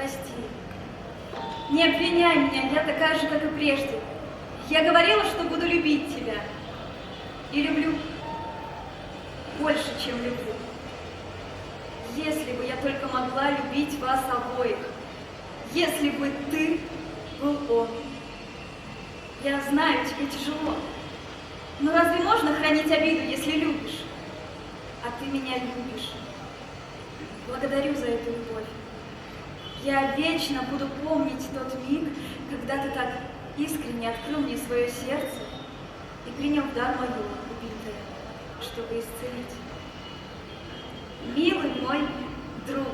Прости. Не обвиняй меня, я такая же, как и прежде. Я говорила, что буду любить тебя. И люблю больше, чем люблю. Если бы я только могла любить вас обоих, если бы ты был он. Я знаю, тебе тяжело. Но разве можно хранить обиду, если любишь? А ты меня любишь. Благодарю за эту любовь. Я вечно буду помнить тот миг, когда ты так искренне открыл мне свое сердце и принял в дар мое убитое, чтобы исцелить. Милый мой друг,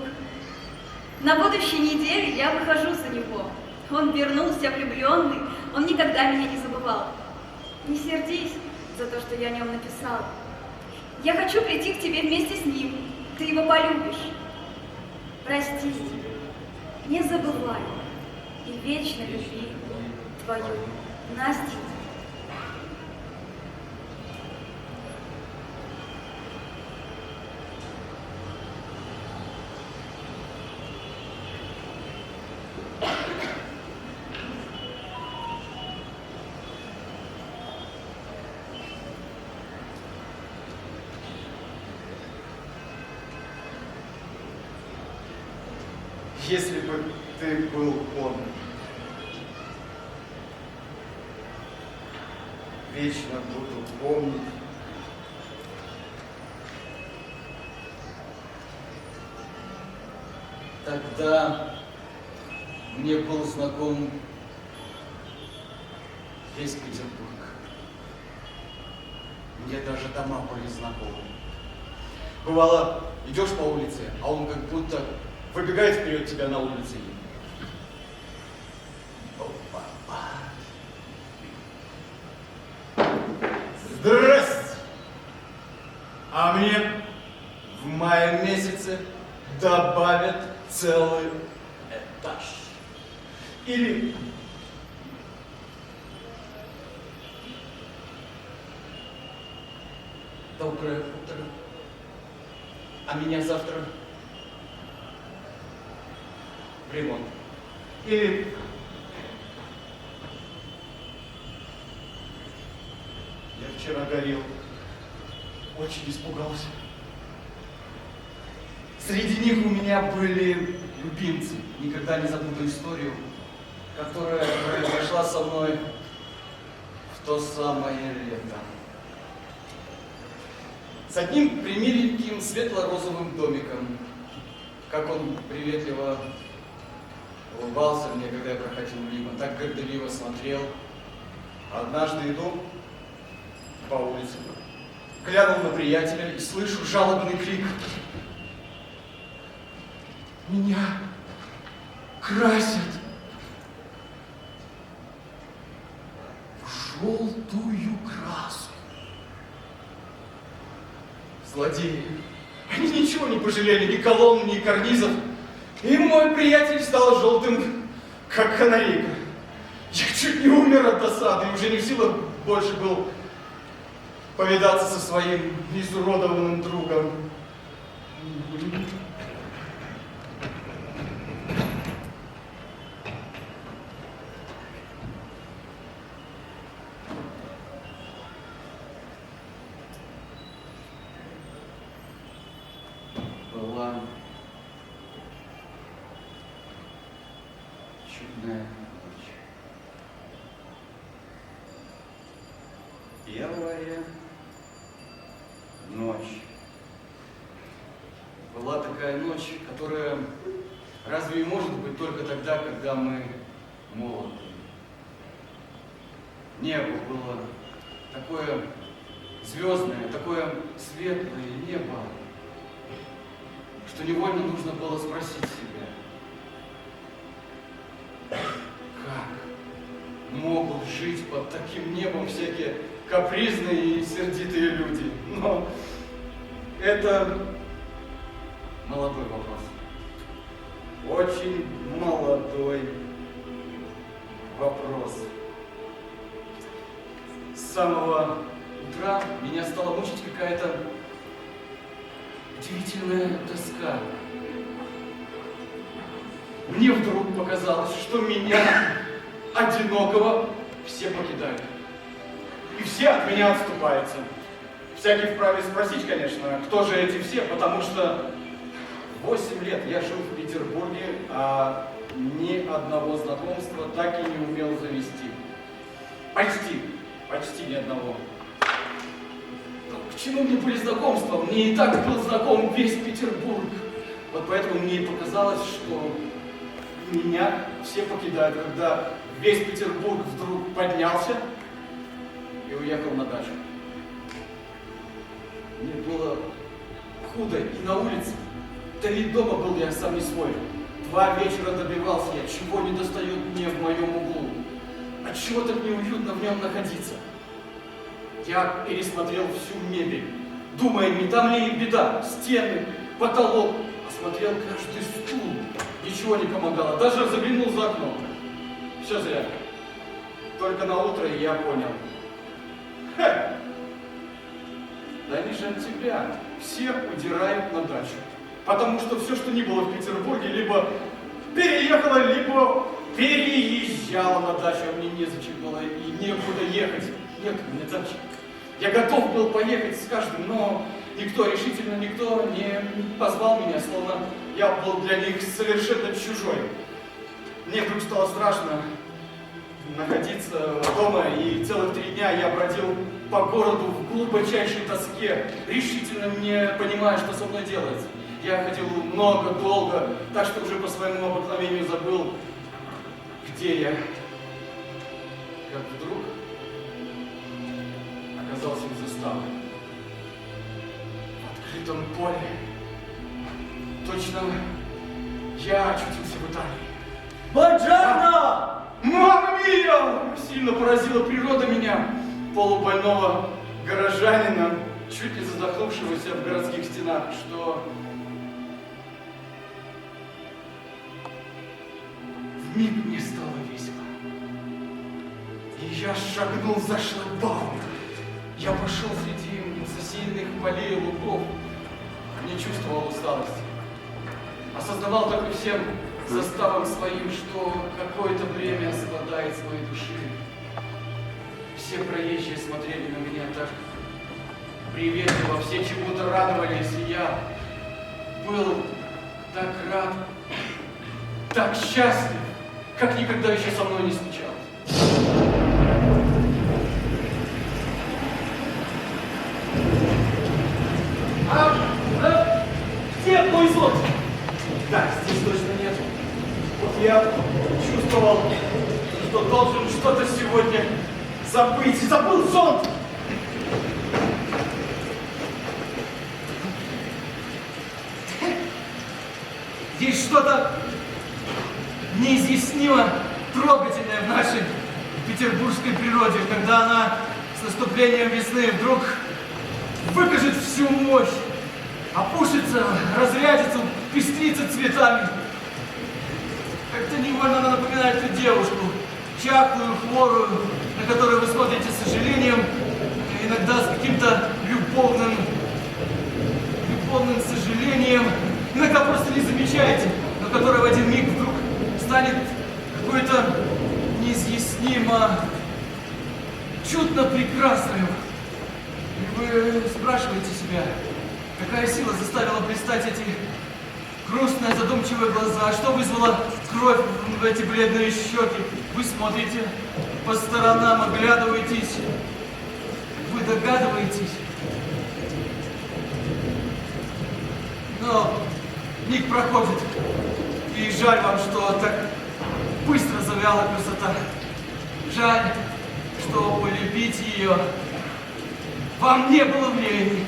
на будущей неделе я выхожу за него. Он вернулся влюбленный, он никогда меня не забывал. Не сердись за то, что я о нем написала. Я хочу прийти к тебе вместе с ним, ты его полюбишь. Прости, не забывай и вечно люби твою Настя. Если бы ты был он, вечно буду помнить. Тогда мне был знаком весь Петербург. Мне даже дома были знакомы. Бывало, идешь по улице, а он как будто выбегает вперед тебя на улице. Здрасте! А мне в мае месяце добавят целый этаж. Или Доброе утро. А меня завтра в ремонт. Или я вчера горел, очень испугался. Среди них у меня были любимцы. Никогда не забуду историю, которая произошла со мной в то самое лето. С одним примиленьким светло-розовым домиком. Как он приветливо улыбался мне, когда я проходил мимо, так горделиво смотрел. Однажды иду по улице, глянул на приятеля и слышу жалобный крик. Меня красят в желтую краску. Злодеи. Они ничего не пожалели, ни колонн, ни карнизов. И мой приятель стал желтым, как канарейка. Я чуть не умер от досады, и уже не в силах больше был повидаться со своим изуродованным другом. Была чудная ночь. Первая ночь. Была такая ночь, которая разве и может быть только тогда, когда мы молоды. Небо было такое звездное, такое светлое небо, что невольно нужно было спросить себя, как могут жить под таким небом всякие капризные и сердитые люди? Но это молодой вопрос. Очень молодой вопрос. С самого утра меня стала мучить какая-то удивительная тоска. мне вдруг показалось, что меня, одинокого, все покидают. И все от меня отступаются. Всякий вправе спросить, конечно, кто же эти все, потому что 8 лет я жил в Петербурге, а ни одного знакомства так и не умел завести. Почти ни одного. Но к чему мне были знакомства? Мне и так был знаком весь Петербург. Вот поэтому мне и показалось, что Меня все покидают, когда весь Петербург вдруг поднялся и уехал на дачу. Мне было худо и на улице. Да и дома был я сам не свой. 2 вечера добивался я, чего не достает мне в моем углу. Отчего так неуютно в нем находиться? Я пересмотрел всю мебель, думая, не там ли и беда, стены, потолок. Осмотрел каждый стул, ничего не помогало, даже заглянул за окно. Все зря. Только на утро я понял. Да не жаль тебя, все удирают на дачу. Потому что все, что ни было в Петербурге, либо переехало, либо переезжало на дачу, а мне незачем было и некуда ехать. Нет у меня дачи. Я готов был поехать с каждым, но решительно никто не позвал меня, словно я был для них совершенно чужой. Мне вдруг стало страшно находиться дома, и целых 3 дня я бродил по городу в глубочайшей тоске, решительно не понимая, что со мной делается. Я ходил много, долго, так что уже по своему обыкновению забыл, где я. Как вдруг оказался в заставе. В открытом поле. Точно я очутился в Италии. Бонджорно! Мамма мия! Сильно поразила природа меня, полубольного горожанина, чуть не задохнувшегося в городских стенах, что вмиг мне стало весело. И я шагнул за шлагбаум. Я пошел среди засеянных полей и лугов, не чувствовал усталости. Осознавал только всем заставом своим, что какое-то время спадает с моей души. Все проезжие смотрели на меня так приветливо, все чему-то радовались, и я был так рад, так счастлив, как никогда еще со мной не случалось. Где мой зонт? Да, здесь точно нет. Вот я чувствовал, что должен что-то сегодня забыть. И забыл зонт! Есть что-то неизъяснимо трогательное в нашей петербургской природе, когда она с наступлением весны вдруг выкажет всю мощь, опушится, разрядится, пестрится цветами. Как-то невольно она напоминает ту девушку, чахлую, хворую, на которую вы смотрите с сожалением, иногда с каким-то любовным сожалением, иногда просто не замечаете, но которая в один миг вдруг станет какой-то неизъяснимо чудно прекрасной. И вы спрашиваете себя, какая сила заставила предстать эти грустные, задумчивые глаза, что вызвало кровь в эти бледные щеки. Вы смотрите по сторонам, оглядываетесь, вы догадываетесь. Но миг проходит, и жаль вам, что так быстро завяла красота. Жаль, что полюбить ее вам не было времени.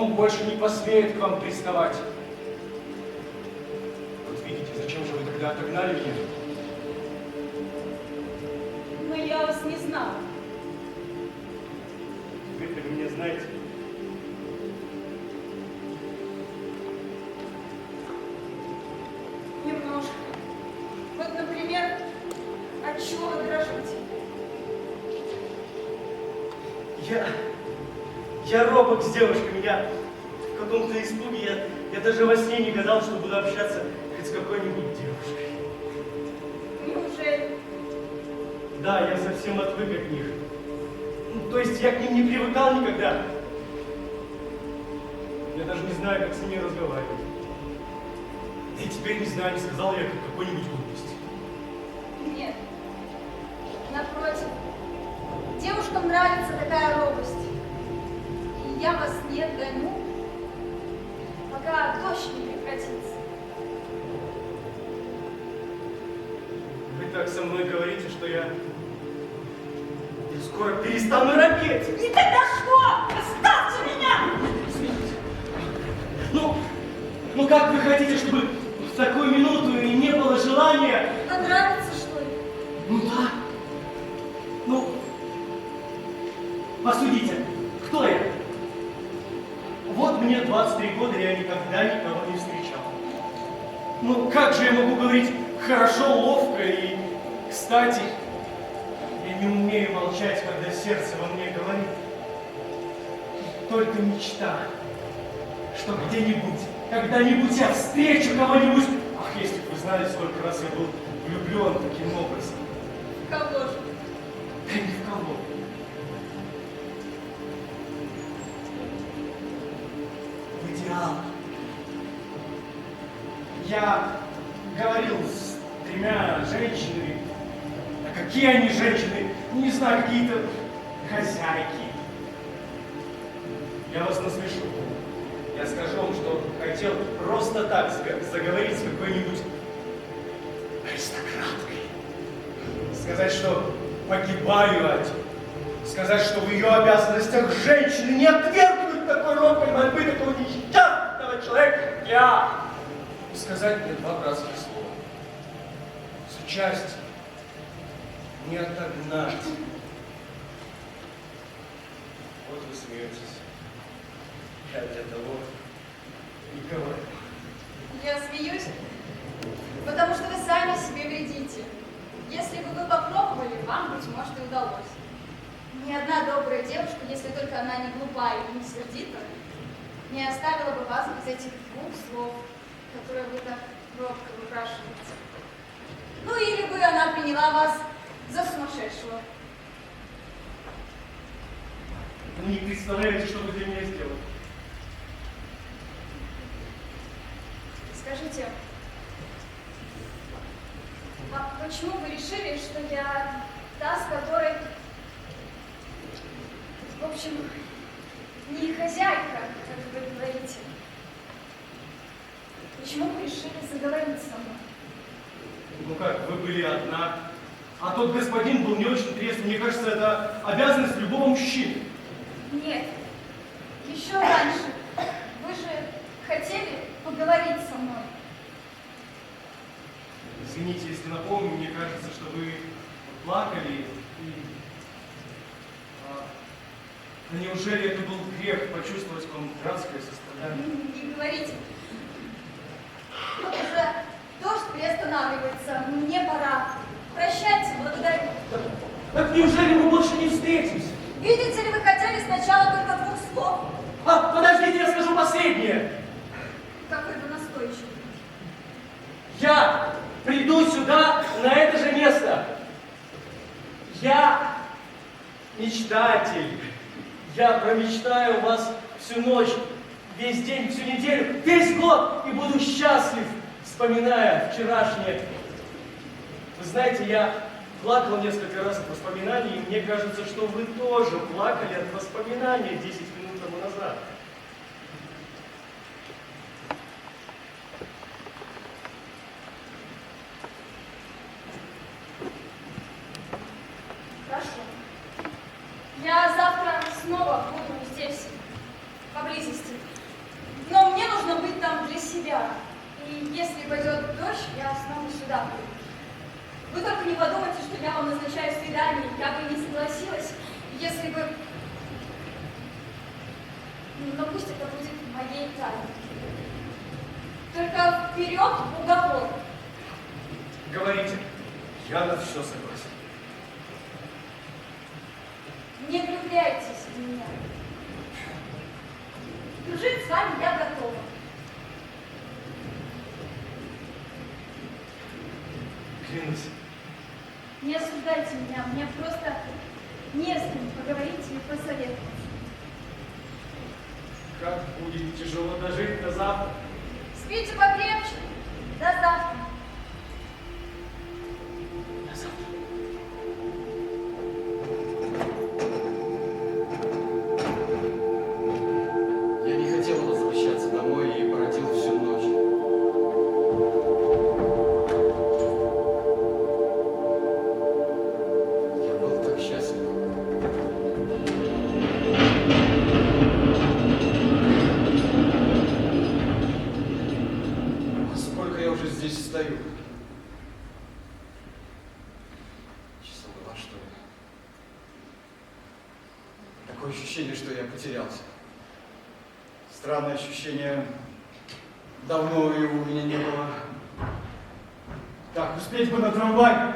он больше не посмеет к вам приставать. Вот видите, зачем же вы тогда отогнали меня? Но я вас не знала. Теперь вы меня знаете. Немножко. Вот, например, от чего вы дрожите? Я робок с девушками, я в каком-то испуге, я даже во сне не гадал, что буду общаться хоть с какой-нибудь девушкой. Неужели? Да, я совсем отвык от них. Ну, то есть я к ним не привыкал никогда. Я даже не знаю, как с ними разговаривать. И теперь не знаю, не сказал я какой-нибудь глупости. Нет. Напротив. Девушкам нравится такая робость. И я вас не отгоню, пока дождь не прекратится. Вы так со мной говорите, что я скоро перестану робеть. И тогда что? Оставьте меня! Ну как вы хотите, чтобы в такую минуту и не было желания? Вам нравится, что ли? Ну да. Ну, посудите, кто я? Вот мне 23 года, я никогда никого не встречал. Ну, как же я могу говорить хорошо, ловко и кстати? Я не умею молчать, когда сердце во мне говорит. Только мечта, что где-нибудь, когда-нибудь я встречу кого-нибудь. Ах, если бы вы знали, сколько раз я был влюблен таким образом. Кого же? Да ни в кого. В идеал. Я говорил с 3 женщинами. А какие они женщины? Не знаю, какие-то хозяйки. Я вас насмешу. Я скажу вам, что хотел просто так заговорить с какой-нибудь аристократкой. Сказать, что погибаю от нее. Сказать, что в ее обязанностях женщины не отвергнуть такой робкой мольбы такого несчастного человека, как я. И сказать мне 2 братских слова. С участием. Не отогнать. Вот вы смеетесь. Я для того и говорю. Я смеюсь, потому что вы сами себе вредите. Если бы вы попробовали, вам, быть может, и удалось. Ни одна добрая девушка, если только она не глупая и не сердита, не оставила бы вас без этих 2 слов, которые вы так робко выпрашиваете. Ну или бы она приняла вас за сумасшедшего. Вы не представляете, что вы для меня сделали. Скажите, а почему вы решили, что я та, с которой, в общем, не хозяйка, как вы говорите? Почему вы решили заговорить со мной? Ну как, вы были одна, а тот господин был не очень трезвый. Мне кажется, это обязанность любого мужчины. Нет, еще раньше. Вы же хотели поговорить со мной. Извините, если напомню, мне кажется, что вы плакали и... А неужели это был грех почувствовать к вам братское сострадание? Не говорите. Вот уже дождь приостанавливается, мне пора. Прощайте, благодарю. Так неужели мы больше не встретимся? Видите ли, вы хотели сначала только 2 слов. А, подождите, я скажу последнее. Какой вы настойчивый. Я приду сюда, на это же место. Я мечтатель. Я промечтаю вас всю ночь, весь день, всю неделю, весь год и буду счастлив, вспоминая вчерашнее. Вы знаете, я плакал несколько раз от воспоминаний, и мне кажется, что вы тоже плакали от воспоминания 10 минут тому назад. Хорошо. Я завтра снова буду здесь, поблизости. Если пойдет дождь, я снова сюда приду. Вы только не подумайте, что я вам назначаю свидание. Я бы не согласилась, если бы... Но пусть это будет моей тайной. Только вперед уговор. Говорите, я на все согласен. Не влюбляйтесь в меня. Дружить с вами я готова. Клянусь. Не осуждайте меня, мне просто не с кем поговорить и посоветоваться. Как будет тяжело дожить до завтра. Спите покрепче. До завтра. До завтра. Я не хотел возвращаться домой и бродил всю ночь. Я был так счастлив. А сколько я уже здесь стою? Часа два, что ли? Такое ощущение, что я потерялся. Странное ощущение. Давно его у меня не было. Так, успеть бы на трамвай.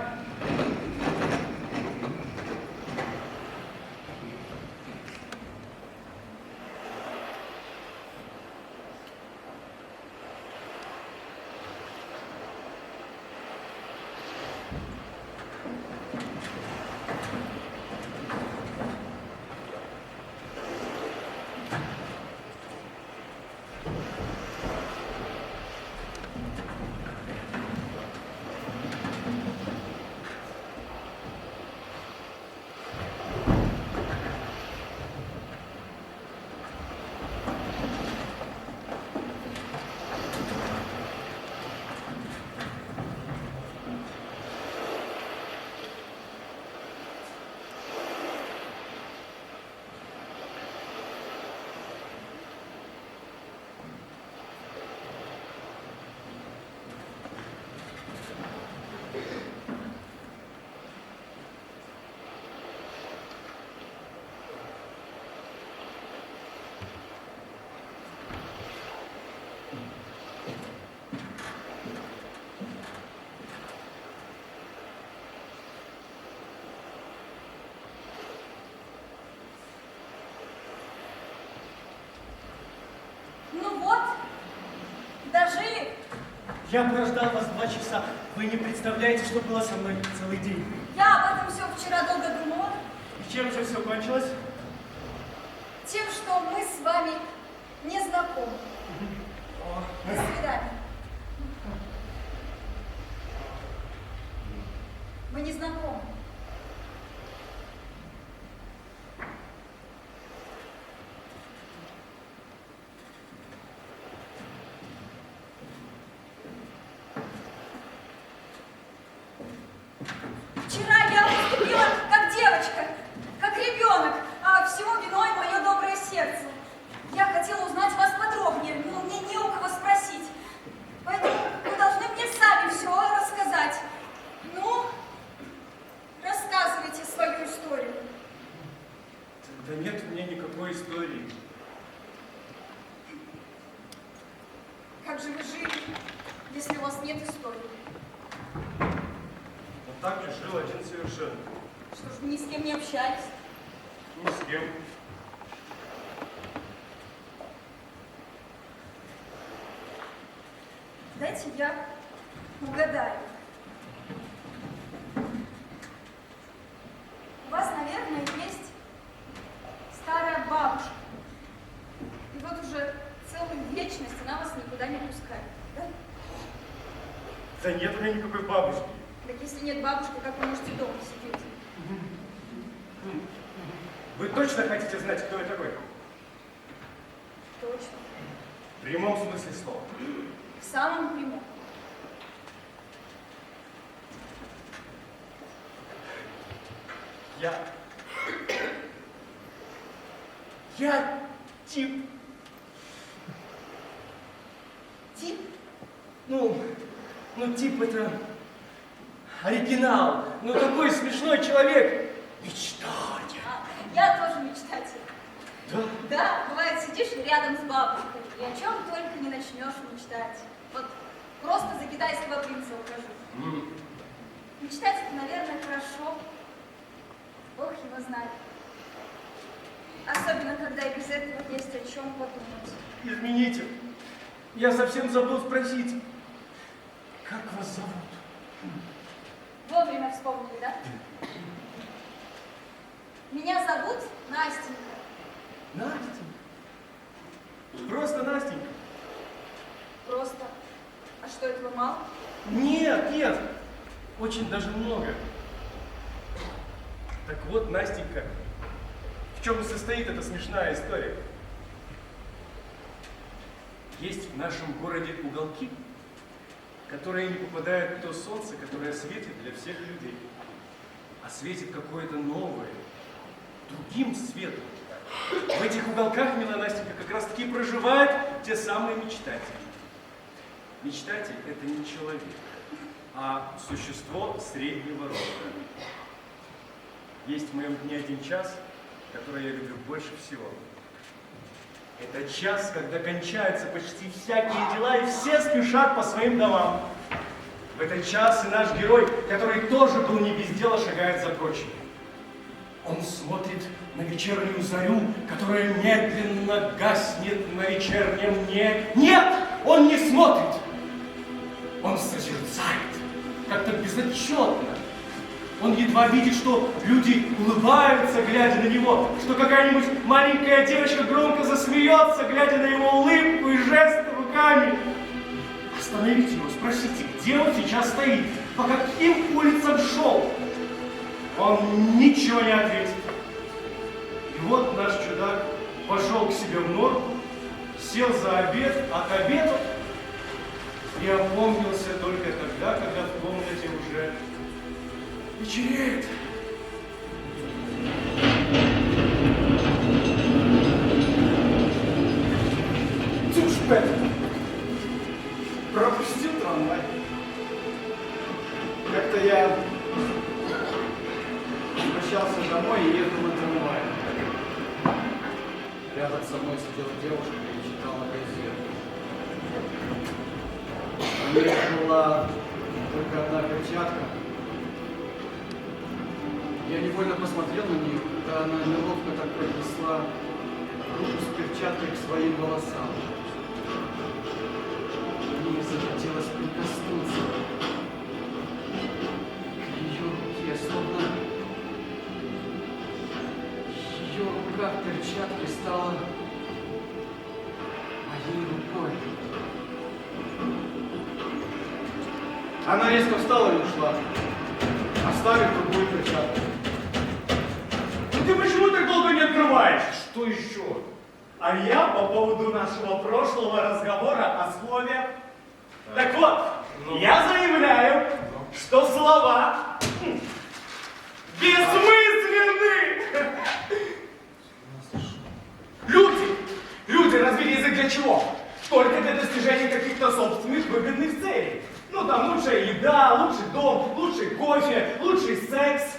Ну вот, дожили. Я прождал вас 2 часа. Вы не представляете, что было со мной целый день. Я об этом все вчера долго думала. И чем же все кончилось? Тем, что мы с вами не знакомы. До свидания. Мы не знакомы. Вчера я поступила как девочка, как ребенок, а всему виной мое доброе сердце. Я хотела узнать вас подробнее, но мне не у кого спросить. Поэтому вы должны мне сами все рассказать. Ну, рассказывайте свою историю. Да нет у меня никакой истории. Как же вы жили, если у вас нет истории? Вот так же жил один совершенно. Что ж, вы ни с кем не общались? Ни с кем. Дайте я угадаю. У вас, наверное, есть старая бабушка. И вот уже целую вечность она вас никуда не пускает, да? Да нет у меня никакой бабушки. Так если нет бабушки, как вы можете дома сидеть? Вы точно хотите знать, кто я такой? Точно. В прямом смысле слова. В самом прямом. Я тип. Тип? ну тип это оригинал, ну такой смешной человек. Мечтатель. Я тоже мечтатель. Да? Да, бывает, сидишь рядом с бабушкой, и о чем только не начнешь мечтать. Вот просто за китайского принца ухожу. Мечтать это, наверное, хорошо. Бог его знает. Особенно, когда и без этого есть о чем подумать. Извините, я совсем забыл спросить, как вас зовут? Вовремя вспомнили, да? Меня зовут Настенька. Настенька. Просто Настенька. Просто. А что, этого мало? Нет, очень даже много. Так вот, Настенька, в чем состоит эта смешная история? Есть в нашем городе уголки, которые не попадают в то солнце, которое светит для всех людей, а светит какое-то новое, другим светом. В этих уголках, милая Настенька, как раз таки проживают те самые мечтатели. Мечтатель – это не человек, а существо среднего рода. Есть в моем дне один час, который я люблю больше всего. Это час, когда кончаются почти всякие дела, и все спешат по своим домам. В этот час и наш герой, который тоже был не без дела, шагает за прочими. Он смотрит на вечернюю зарю, которая медленно гаснет на вечернем небе. Нет, он не смотрит. Он созерцает, как-то безотчетно. Он едва видит, что люди улыбаются, глядя на него, что какая-нибудь маленькая девочка громко засмеется, глядя на его улыбку и жесты руками. Остановите его, спросите, где он сейчас стоит, по каким улицам шел. Он ничего не ответит. И вот наш чудак пошел к себе в норку, сел за обед, отобедал и опомнился только тогда, когда в комнате уже вечереет. Тушь, Петр! Пропустил трамвай. Как-то я возвращался домой и ехал на трамвае. Рядом со мной сидела девушка и читала газету. На ней была только одна перчатка. Я невольно посмотрел на нее, когда она неловко так поднесла руку с перчаткой к своим волосам. Мне захотелось прикоснуться к ее руке, словно ее рука в перчатке стала моей рукой. Она резко встала и ушла, оставив другую перчатку. Ты почему так долго не открываешь? Что еще? А я по поводу нашего прошлого разговора о слове. Так вот, я заявляю, что слова бессмысленны. Люди развили язык для чего? Только для достижения каких-то собственных выгодных целей. Ну там лучшая еда, лучший дом, лучший кофе, лучший секс.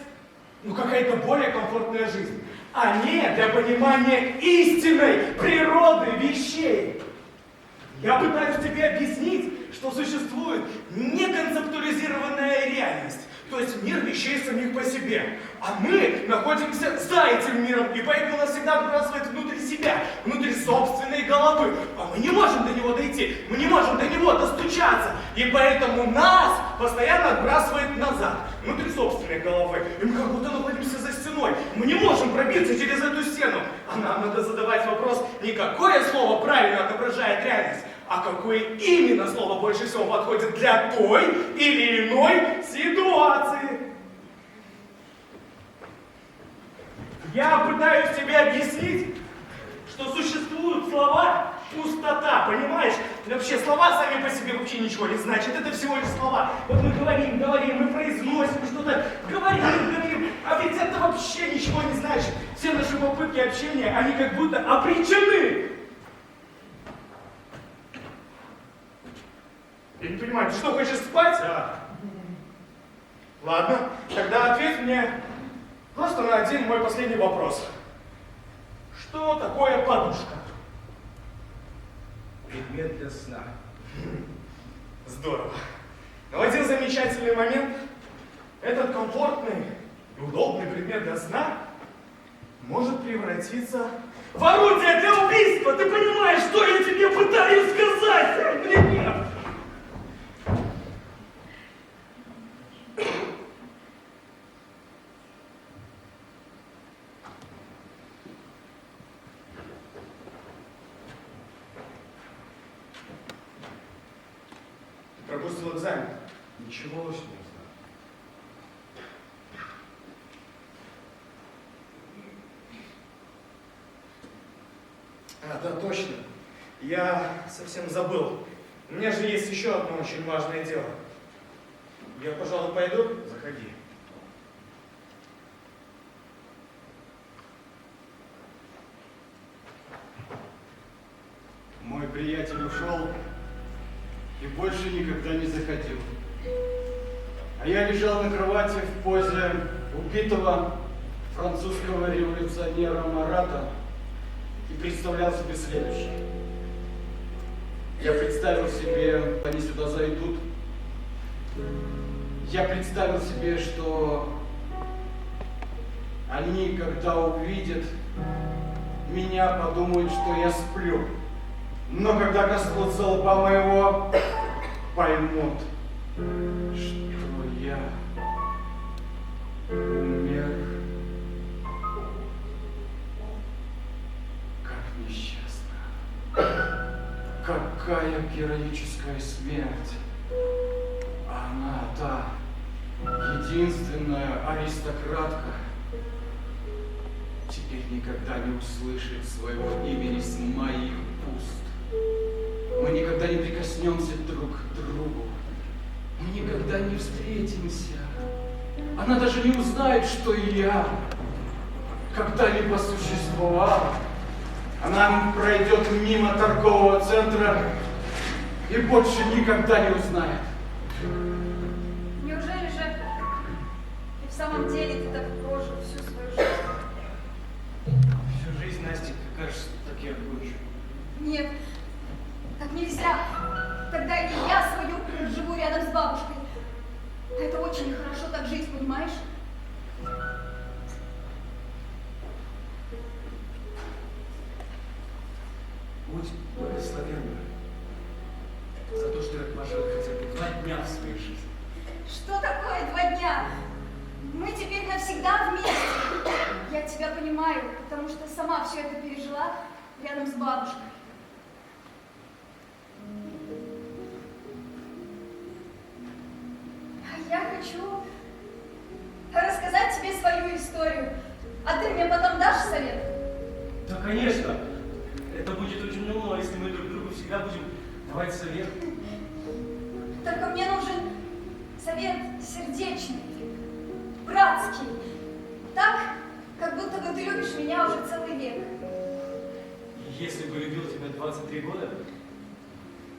Ну какая-то более комфортная жизнь. А не для понимания истинной природы вещей. Я пытаюсь тебе объяснить, что существует неконцептуализированная реальность. То есть мир вещей самих по себе. А мы находимся за этим миром, и поэтому нас всегда отбрасывает внутрь себя, внутрь собственной головы. А мы не можем до него дойти, мы не можем до него достучаться. И поэтому нас постоянно отбрасывает назад, внутрь собственной головы. И мы как будто находимся за стеной. Мы не можем пробиться через эту стену. А нам надо задавать вопрос, не какое слово правильно отображает реальность, а какое именно слово больше всего подходит для той или иной ситуации. Я пытаюсь тебе объяснить, что существуют слова пустота, понимаешь? И вообще слова сами по себе вообще ничего не значат, это всего лишь слова. Вот мы говорим, мы произносим что-то, говорим, а ведь это вообще ничего не значит. Все наши попытки общения, они как будто обречены. Я не понимаю, ты что, хочешь спать? Да. Ладно, тогда ответь мне просто на один мой последний вопрос. Что такое подушка? Предмет для сна. Здорово. Но в один замечательный момент этот комфортный и удобный предмет для сна может превратиться В орудие для убийства! Ты понимаешь, что я тебе пытаюсь сказать? Блин, нет! Ты пропустил экзамен. Ничего уж не знаю. А, да, точно. Я совсем забыл. У меня же есть еще одно очень важное дело. Я, пожалуй, пойду. Заходи. Мой приятель ушел и больше никогда не заходил. А я лежал на кровати в позе убитого французского революционера Марата и представлял себе следующее. Я представил себе, они сюда зайдут. Я представил себе, что они, когда увидят меня, подумают, что я сплю. Но когда коснутся лба моего, поймут, что я умер как несчастно. Какая героическая смерть! Она та единственная аристократка теперь никогда не услышит своего имени с моих уст. Мы никогда не прикоснемся друг к другу. Мы никогда не встретимся. Она даже не узнает, что я когда-либо существовал. Она пройдет мимо торгового центра и больше никогда не узнает. Неужели же и в самом деле ты так прожил всю свою жизнь? Всю жизнь, Настя, ты кажется, так я кончу. Нет, так нельзя. Тогда и я свою живу рядом с бабушкой. А это очень нехорошо так жить, понимаешь? Будь благословенна за то, что я пожил хотя бы 2 дня в своей жизни. Что такое 2 дня? Мы теперь навсегда вместе. Я тебя понимаю, потому что сама все это пережила рядом с бабушкой. А я хочу рассказать тебе свою историю. А ты мне потом дашь совет? Да, конечно. Это будет очень умно, если мы друг другу всегда будем давать совет. Только мне нужен совет сердечный, братский. Так, как будто бы ты любишь меня уже целый век. И если бы любил тебя 23 года,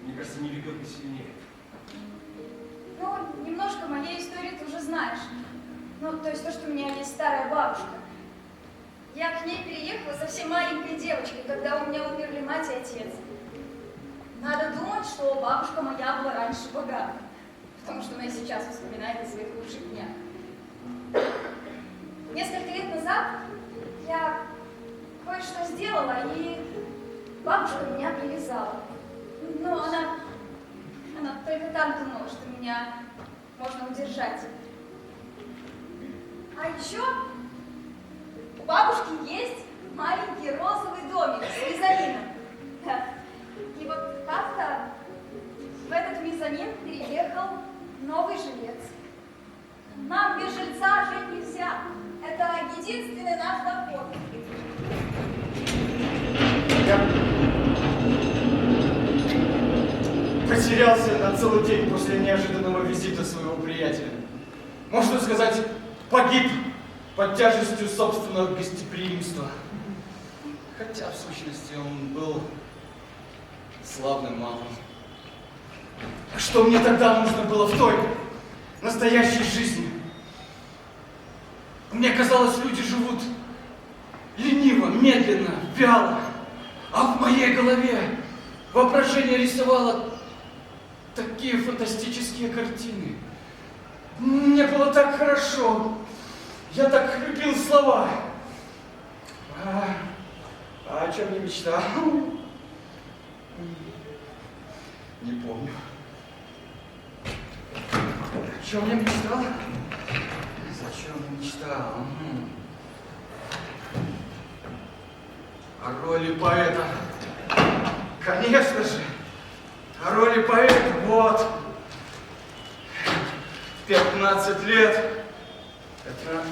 мне кажется, не любил бы сильнее. Ну, немножко моей истории ты уже знаешь. Ну, то есть то, что у меня есть старая бабушка. Я к ней переехала совсем маленькой девочкой, когда у меня умерли мать и отец. Надо думать, что бабушка моя была раньше богата, потому что она и сейчас вспоминает о своих лучших днях. Несколько лет назад я кое-что сделала, и бабушка меня привязала. Но она только так думала, что меня можно удержать. А еще у бабушки есть маленький розовый домик с мезонином. Да. И вот как-то в этот мезонин переехал новый жилец. Нам без жильца жить нельзя. Это единственный наш доход. Я потерялся на целый день после неожиданного визита своего приятеля. Можно сказать, погиб под тяжестью собственного гостеприимства. Хотя, в сущности, он был славным малым. А что мне тогда нужно было в той настоящей жизни? Мне казалось, люди живут лениво, медленно, вяло. А в моей голове воображение рисовало такие фантастические картины. Мне было так хорошо. Я так любил слова. А о чем я мечтал? Не помню. О чем я мечтал? Зачем я мечтал? О роли поэта. Конечно же. О роли поэта. Вот. 15 лет. Это...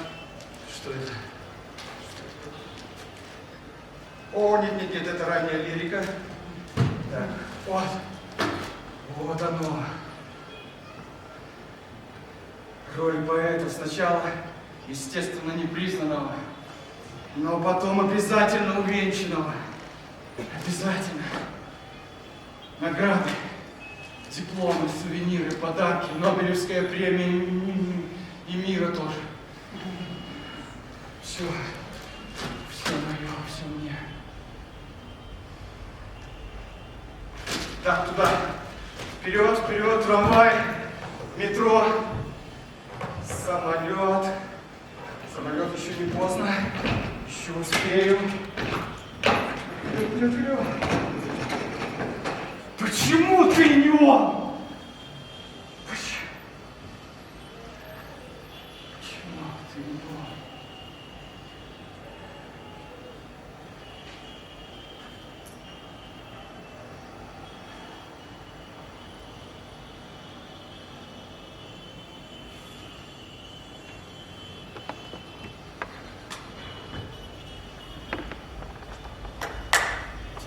Что это? О, нет, это ранняя лирика. Так, вот. Вот оно. Роль поэта сначала, естественно, непризнанного, но потом обязательно увенчанного. Обязательно. Награды, дипломы, сувениры, подарки, Нобелевская премия и мира тоже. Все мое, все мне. Так, туда. Вперед, трамвай, метро, самолет. Самолет еще не поздно. Еще успею. Вперед. Почему ты не он? Почему ты не он?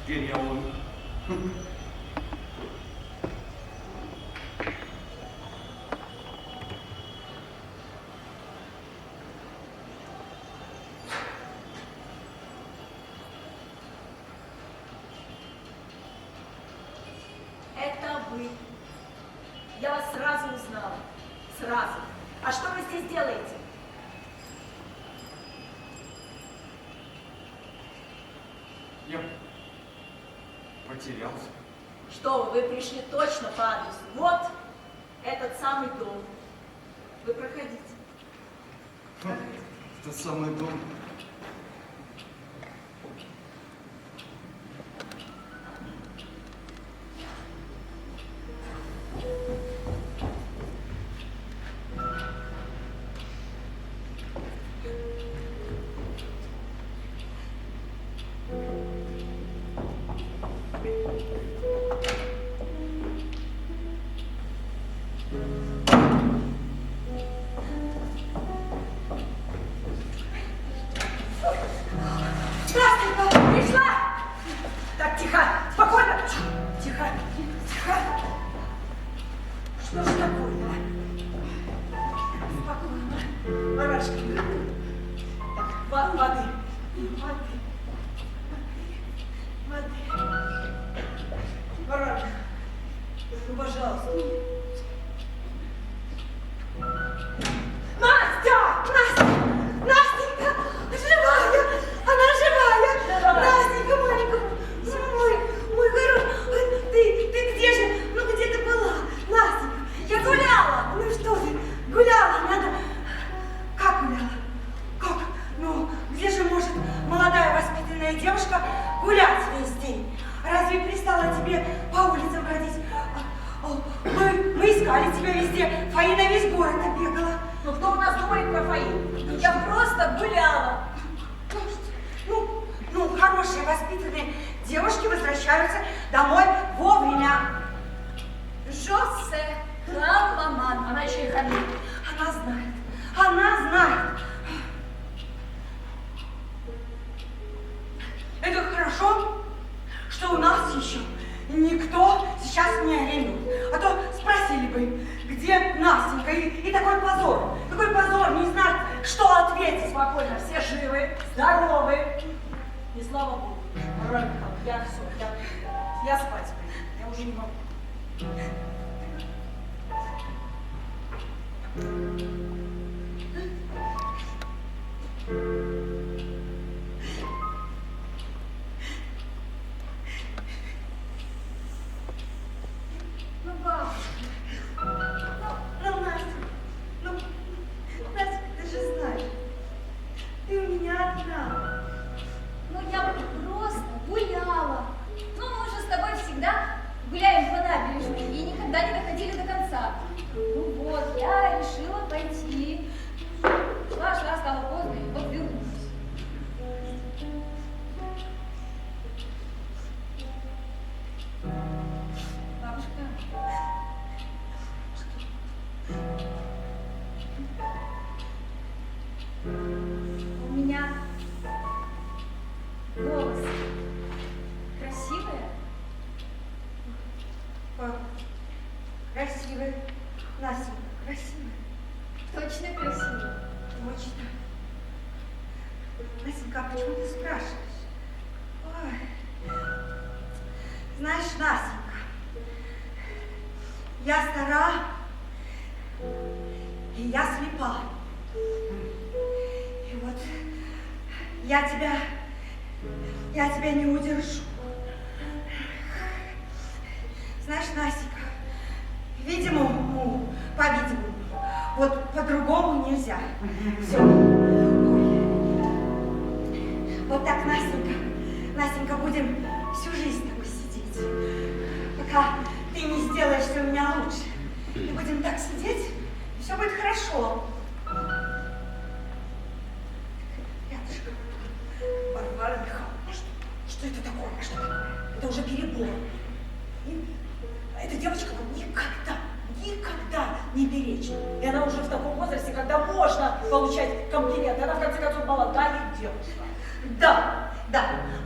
Теперь я он. Это вы. Я вас сразу узнала. Сразу. А что вы здесь делаете? Я потерялся. Что вы пришли точно по адресу. Вот этот самый дом. Вы проходите. Это самый дом. Настенька, пришла! Так, тихо, спокойно. Тихо. Что же такое? Спокойно. Барашка. Так, воды. Барашка. Ну, пожалуйста. Настенька! Живая! Она живая! Настенька, маленькая! Мой хороший! Ты где же? Ну, где ты была? Настенька, я гуляла! Ну что ты? Гуляла, надо... Как гуляла? Как? Ну, где же может молодая воспитанная девушка гулять весь день? Разве пристало тебе по улицам ходить? Мы искали тебя везде. Фаина весь город оббегала. Ну кто у нас думает про Фаину? Я просто гуляла. Ну, хорошие воспитанные девушки возвращаются домой вовремя. Жосе, маман. Она еще и хамит. Она знает. Это хорошо, что у нас еще никто сейчас не арендует. А то спросили бы, где Настенька, и такой позор. Такой позор, не знать, что ответить. Спокойно, все живы, здоровы. И слава Богу. Я спать пойду. Я уже не могу. Ну, бабушка, Ну, Настя, Настя, ты же знаешь, ты у меня одна. ну я просто гуляла. Ну, мы же с тобой всегда гуляем по набережной и никогда не доходили до конца. Ну вот, я решила пойти. Шла, стало поздно, и вот вернулась. Бабушка, у меня волосы красивые. Красивый. Настя, красивый. Точно красивые. Точно. Настенька, а почему ты спрашиваешь? Ой. Знаешь, Настенька, я стара, и я слепа. И вот я тебя не удержу. Знаешь, Настенька, видимо, по-видимому, вот по-другому нельзя. Все. Вот так, Настенька, будем всю жизнь с тобой сидеть, пока ты не сделаешься у меня лучше. И будем так сидеть, и все будет хорошо. Рядышком. Варвара Михайловна, что это такое? Что такое? Это уже перебор. И эта девочка вот никогда не беречь. И она уже в таком возрасте, когда можно получать комплименты. Она, в конце концов, молодая девушка. Да,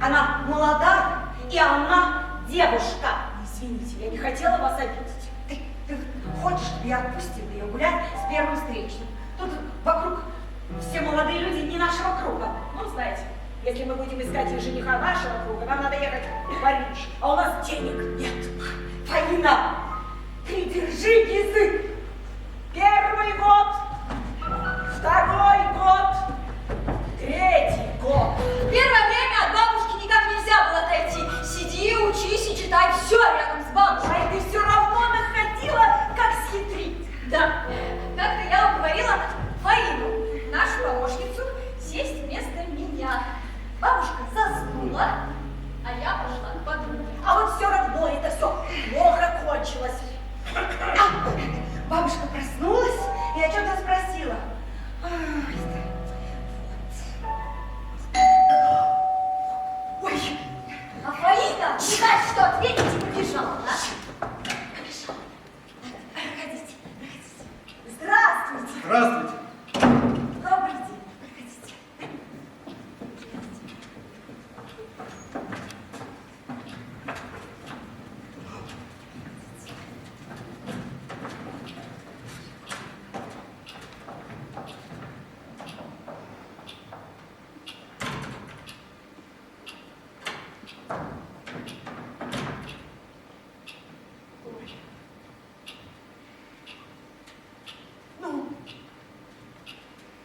она молодая, и она девушка. Извините, я не хотела вас обидеть. Ты хочешь, чтобы я отпустила ее гулять с первым встречным? Тут вокруг все молодые люди не нашего круга. Ну, знаете, если мы будем искать жениха нашего круга, нам надо ехать в Париж, а у нас денег нет. Фаина, придержи язык. Первый год, второй год, третий год. Первое время от бабушки никак нельзя было отойти. Сиди, учись и читай все рядом с бабушкой. А ты все равно находила, как схитрить. Да, как-то я уговорила Фаину, нашу помощницу, сесть вместо меня. Бабушка заснула, а я пошла к подруге. А вот все равно это все плохо кончилось. Бабушка проснулась и о чем-то спросила. Ой, А Фаина, не знаешь, что ответить, и побежала, да? побежала. Проходите. Здравствуйте. Здравствуйте. Добрый день. Проходите.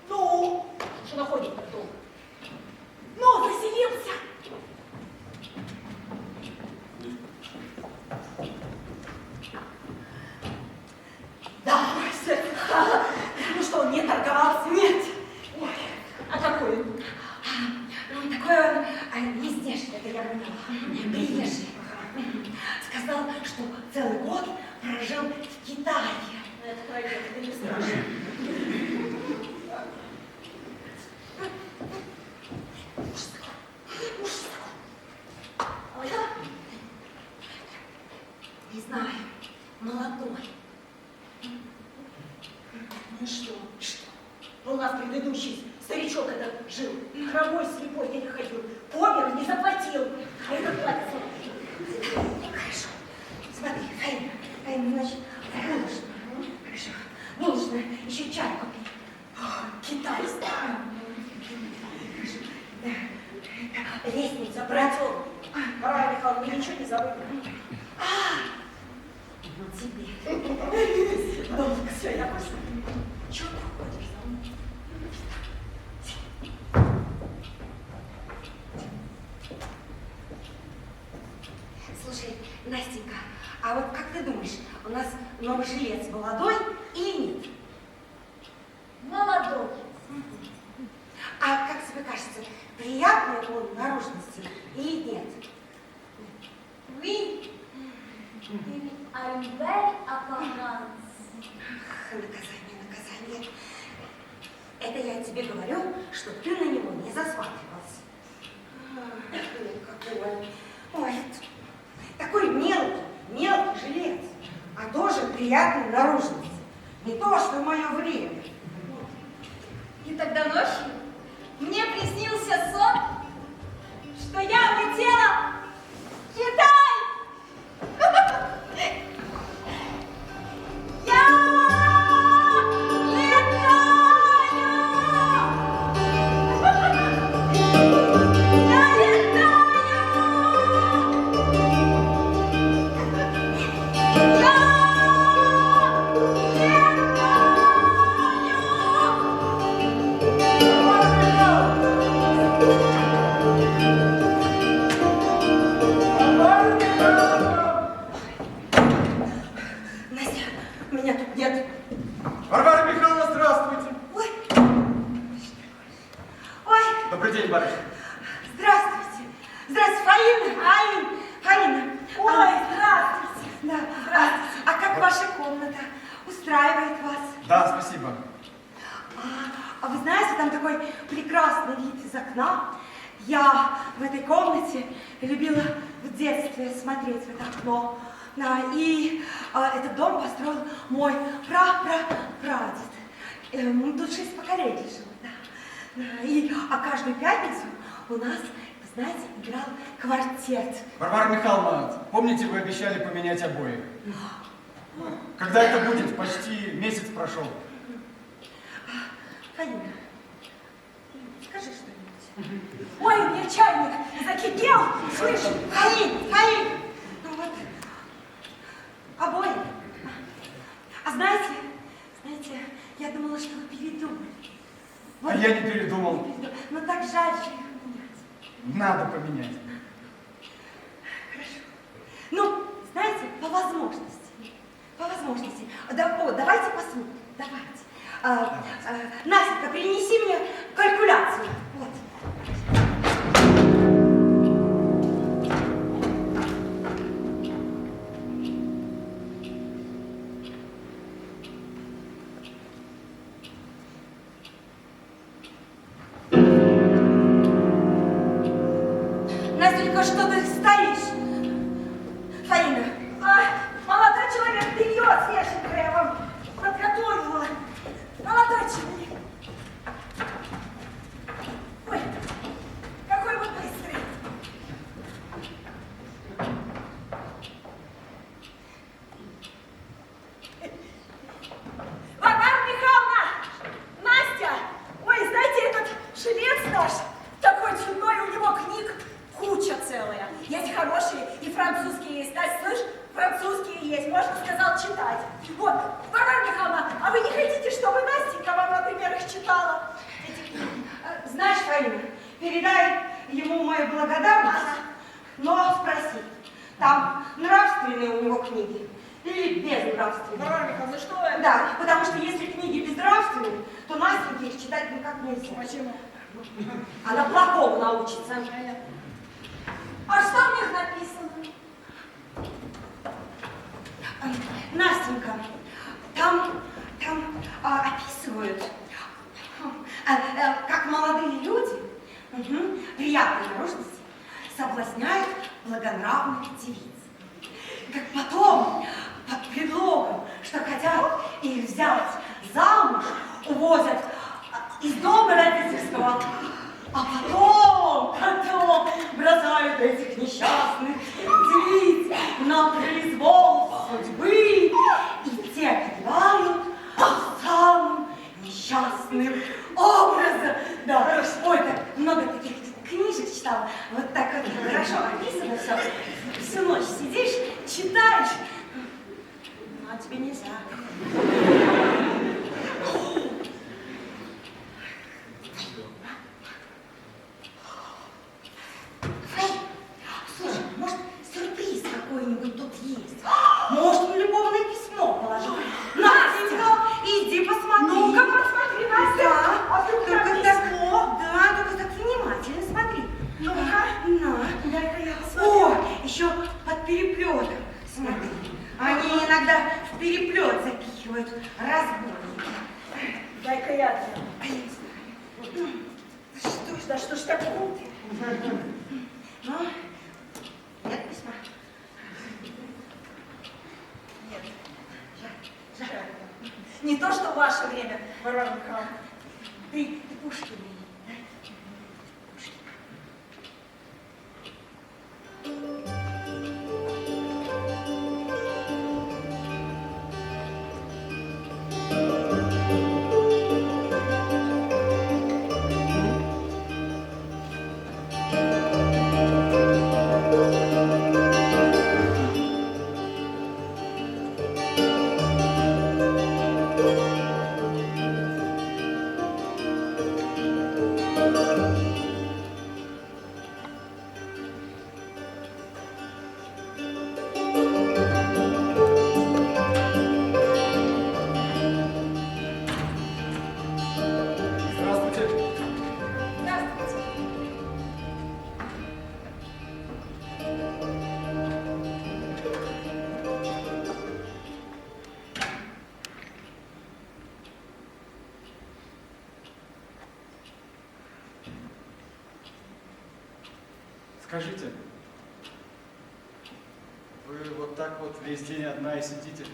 Ну, Что находит так долго? ну, заселился. Да, ну что, он не торговался? Нет. Ой, А какой он? ну, такой он не здешний, это я поняла. Приезжий. Сказал, что целый год прожил в Китае. Это пройдет, это не страшно. Не знаю, молодой. Ну что? У нас предыдущий старичок этот жил, хромой, слепой, еле ходил, помер, не заплатил. А этот платит. Хорошо. Смотри, Фаина, значит, булочная. Хорошо. Булочная, еще чай купи. Китайский. Лестница, браток. Варвара Михайловна, вы ничего не забыли? Тебе. Долго все, я просто. жилец молодой или нет? Молодой. А как тебе кажется, приятный он наружности или нет? Oui. I'm very apparent. Наказание. Это я тебе говорю, что ты на него не засматривался. Какой. Ой, такой мелкий жилец, а тоже приятной наружности. Не то, что в мое время. И тогда ночью мне приснился сон, что я улетела в Китай. Я Настя, меня тут нет. Варвара Михайловна, здравствуйте. Ой. Ой, Добрый день, барышня. здравствуйте. Здравствуйте, Фаина. Ой, здравствуйте. Да. А как ваша комната? Устраивает вас? Да, спасибо. А вы знаете, там такой прекрасный вид из окна. Я в этой комнате любила в детстве смотреть в это окно. Да, и этот дом построил мой прадед. Тут 6 поколений живут. Да. А каждую пятницу у нас, вы знаете, играл квартет. Варвара Михайловна, помните, вы обещали поменять обои? Когда это будет? Почти месяц прошел. Фаина, скажи что-нибудь. Ой, у меня чайник закипел. Слышь, Фаин, ну вот, обои. А знаете, я думала, что вы передумали. А я не передумал. Но так жаль же их менять. Надо поменять. Хорошо. Ну, знаете, по возможности. Давайте посмотрим, давайте. Настенька, принеси мне калькуляцию. Вот. Настенька, что ты стоишь? Фаина. Молодой человек, белье свеженькое я вам подготовила. Молодой человек. Ой, какой вы быстрый. Варвара Михайловна! Настя! Ой, знаете, этот жилец наш такой чудной, у него книг куча целая. Есть хорошие и французские есть. Настя, слышь, французские есть, можно, сказал, читать. Вот, Варвара Михайловна, а вы не хотите, чтобы Настенька вам, например, их читала? Знаешь, Фаина, передай ему мою благодарность, но спроси, там нравственные у него книги или безнравственные? Варвара Михайловна, что это? Да, потому что если книги безнравственные, то Настеньке их читать никак нельзя. Почему? Она плохому научится. А что в них написано? Настенька, там описывают, как молодые люди приятной наружности соблазняют благонравных девиц. Как потом, под предлогом, что хотят их взять замуж, увозят из дома родительского, а потом бросают этих несчастных девиц на произвол судьбы, и те погибают самым несчастным образом. Да, ой, так много таких книжек читала, вот так вот хорошо описано все. Всю ночь сидишь, читаешь, а тебе нельзя. Слушай, может, сюрприз какой-нибудь тут есть? разгуливают разбойники. Дай-ка я. А я не знаю. Что ж такое? Ну, нет письма? Нет. Жаль. Не то, что в ваше время, Варвара Михайловна. Ты Пушкин. Здравствуйте. Здравствуйте. Скажите, вы вот так вот весь день одна и сидите?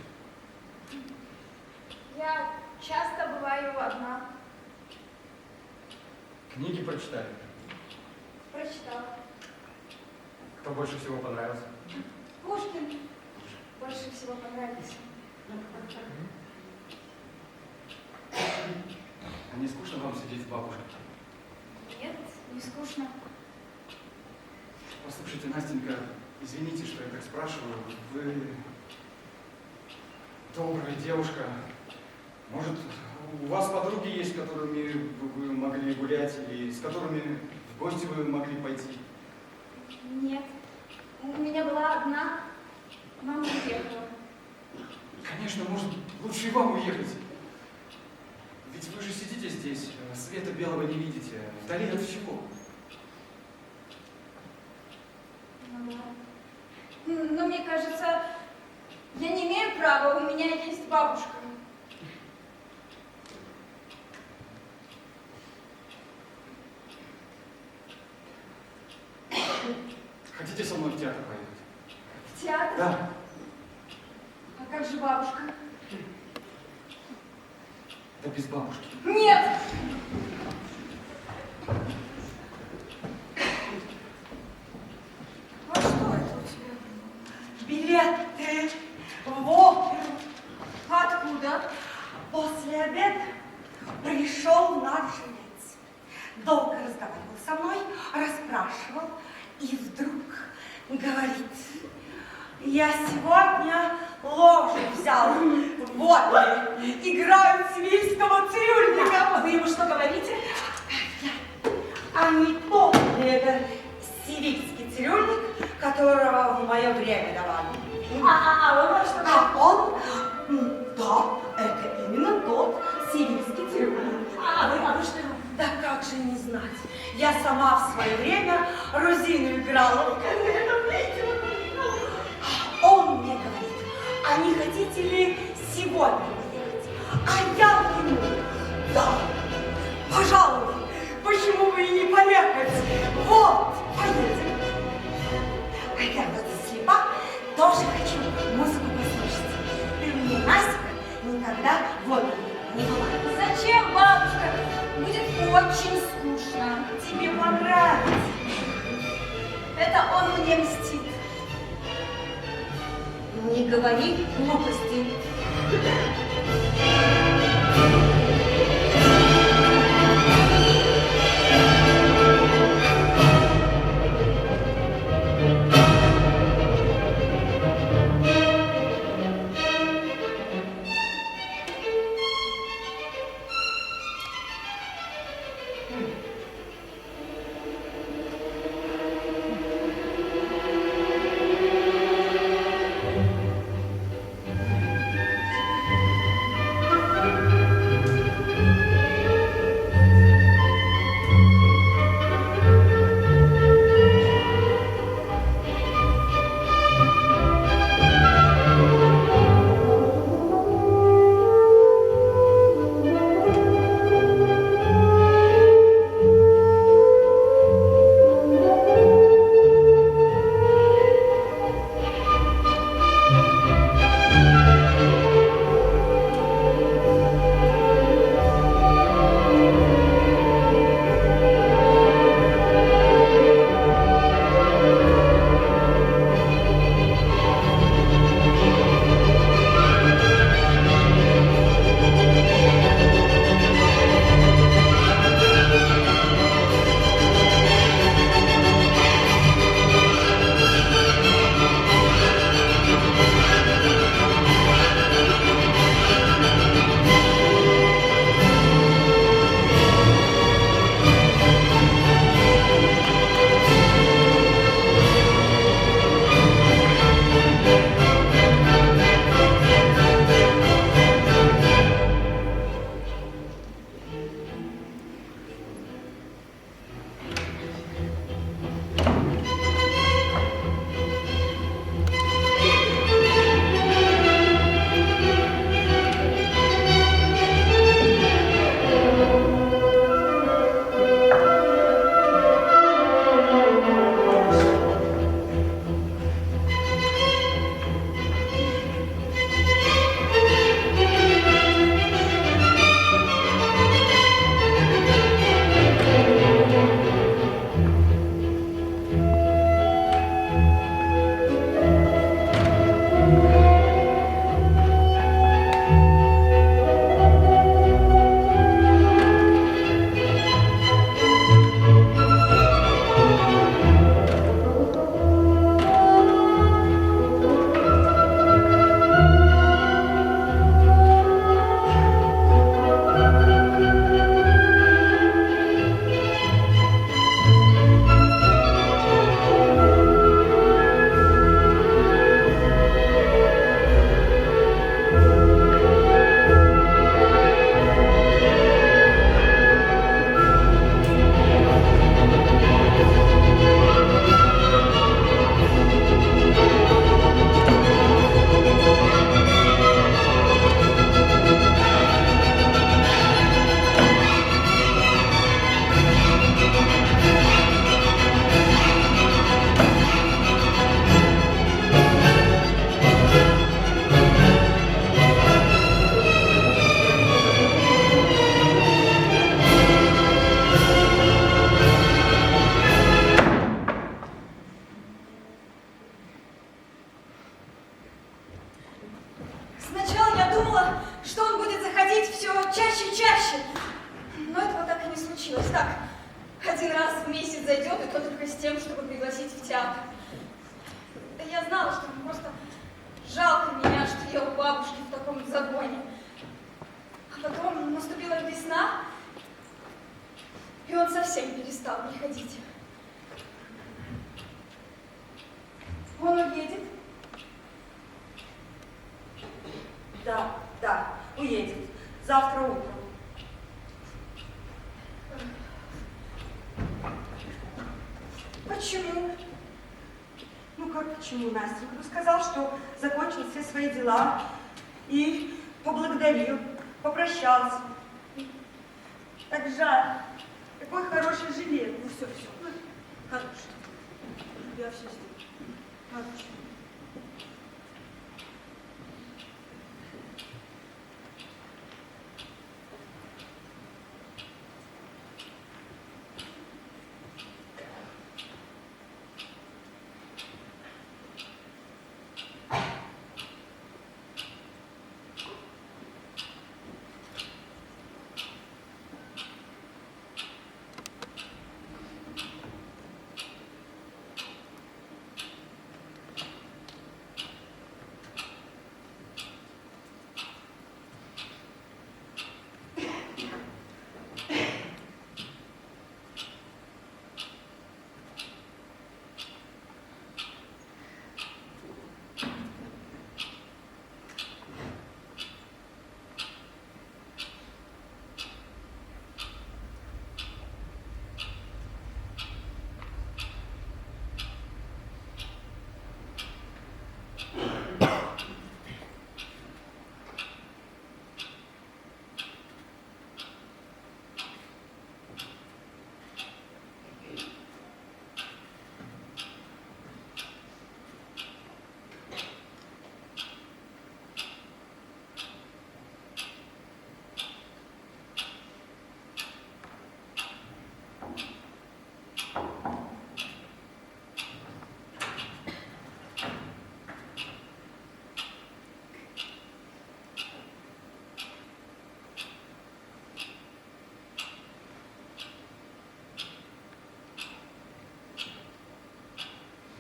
Я часто бываю одна. Книги прочитали? Прочитала. Кто больше всего понравился? Пушкин больше всего понравился. А не скучно вам сидеть с бабушкой? Нет, не скучно. Послушайте, Настенька, извините, что я так спрашиваю. Вы добрая девушка. Может, у вас подруги есть, с которыми вы могли гулять, или с которыми в гости вы могли пойти? Нет. У меня была одна. Мама уехала. Конечно, может, лучше и вам уехать. Ведь вы же сидите здесь, света белого не видите, вдали от всего. Ну, да. Но мне кажется, я не имею права, у меня есть бабушка. Хотите со мной в театр поехать? В театр? Да. А как же бабушка? Да без бабушки. Нет! А что это у тебя? Билеты в оперу. Откуда? После обеда пришел наш жилец. Долго разговаривал со мной, расспрашивал, и вдруг говорит: я сегодня ложу взял в опере. Играют Свильского цирюльника. Вы ему что говорите? А не тот ли это сивильский цирюльник, которого в мое время давали? А он что? А он, да, это именно тот сивильский цирюльник. А вы что? Да как же не знать? Я сама в свое время Розину играла. Он мне говорит: а не хотите ли сегодня поехать? А я ему: да, пожалуй, почему бы и не поехать? Вот, поедем. А я вот слепа, тоже хочу музыку послушать. Ты мне, Настя, никогда в опере не была. Зачем, бабушка? Будет очень скучно. Тебе понравится. Это он мне мстит. Не говори глупостей. чаще. Но этого так и не случилось. Так, один раз в месяц зайдет, и то только с тем, чтобы пригласить в театр. Да я знала, что ему просто жалко меня, что я у бабушки в таком загоне. А потом наступила весна, и он совсем перестал приходить. Он уедет? Да, уедет. Завтра утром. Почему? Ну как почему, Настенька? Ну сказал, что закончил все свои дела и поблагодарил, попрощался. Так жаль. Такой хороший жилет. Ну все. Ну, хороший. Я все сделаю. Хороший.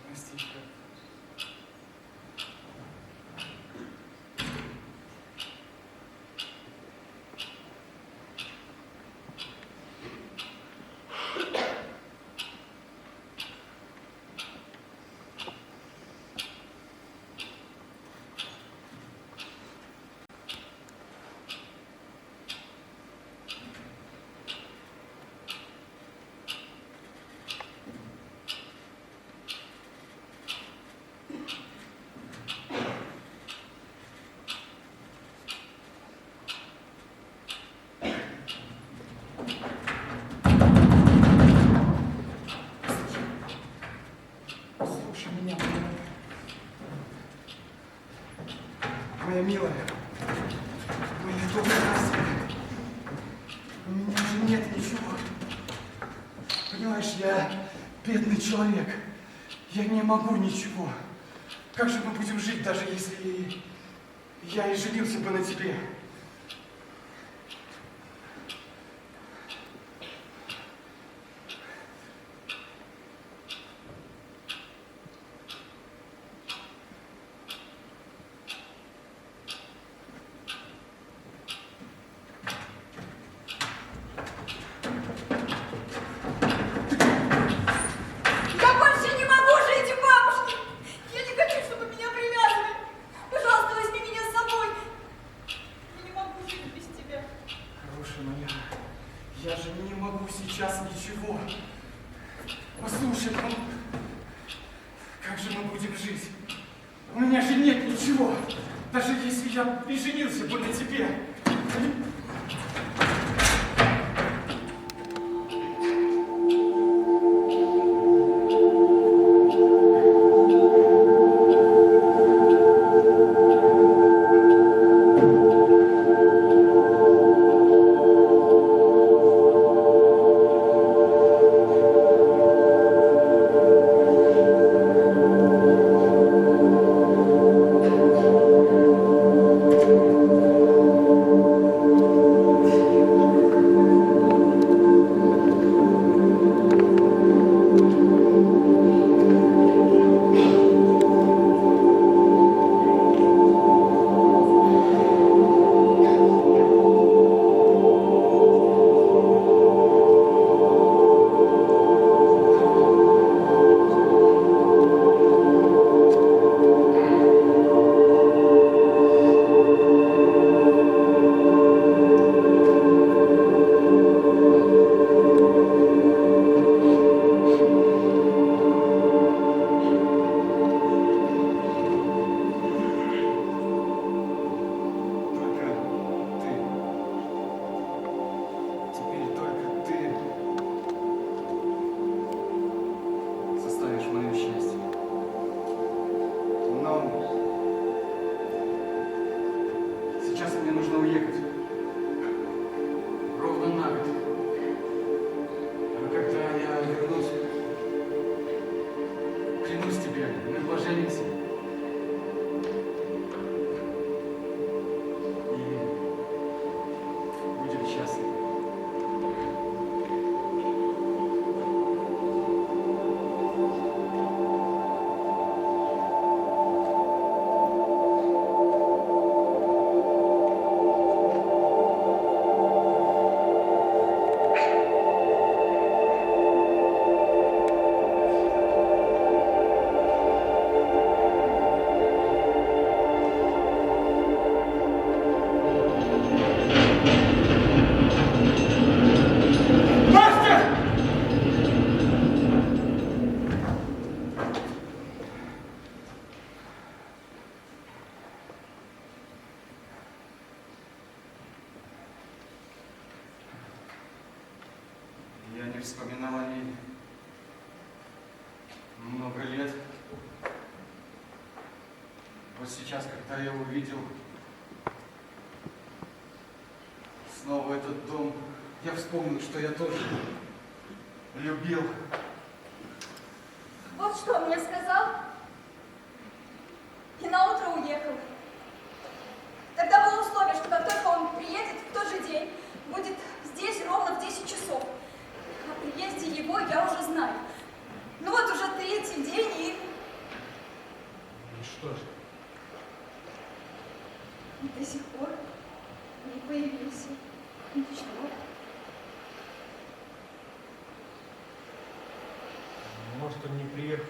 Настенька. Слушай меня, моя милая, моя добрая Настя, у меня же нет ничего. Понимаешь, я бедный человек, я не могу ничего. Как же мы будем жить, даже если я и женился бы на тебе? Я больше не могу жить у бабушки! Я не хочу, чтобы меня привязывали! Пожалуйста, возьми меня с собой! Я не могу жить без тебя! Хорошая моя, я же не могу сейчас ничего. Послушай, ну, как же мы будем жить? У меня же нет ничего. Даже если я и женился бы на тебе. Я не вспоминал о ней много лет. Вот сейчас, когда я увидел снова этот дом, я вспомнил, что я тоже любил. Вот что он мне сказал. И наутро уехал. Тогда было условие, что как только он приедет, в тот же день будет здесь ровно в 10 часов. О приезде его я уже знаю. Ну вот уже третий день и... И что же? до сих пор не появился. Ничего. Может, он не приехал?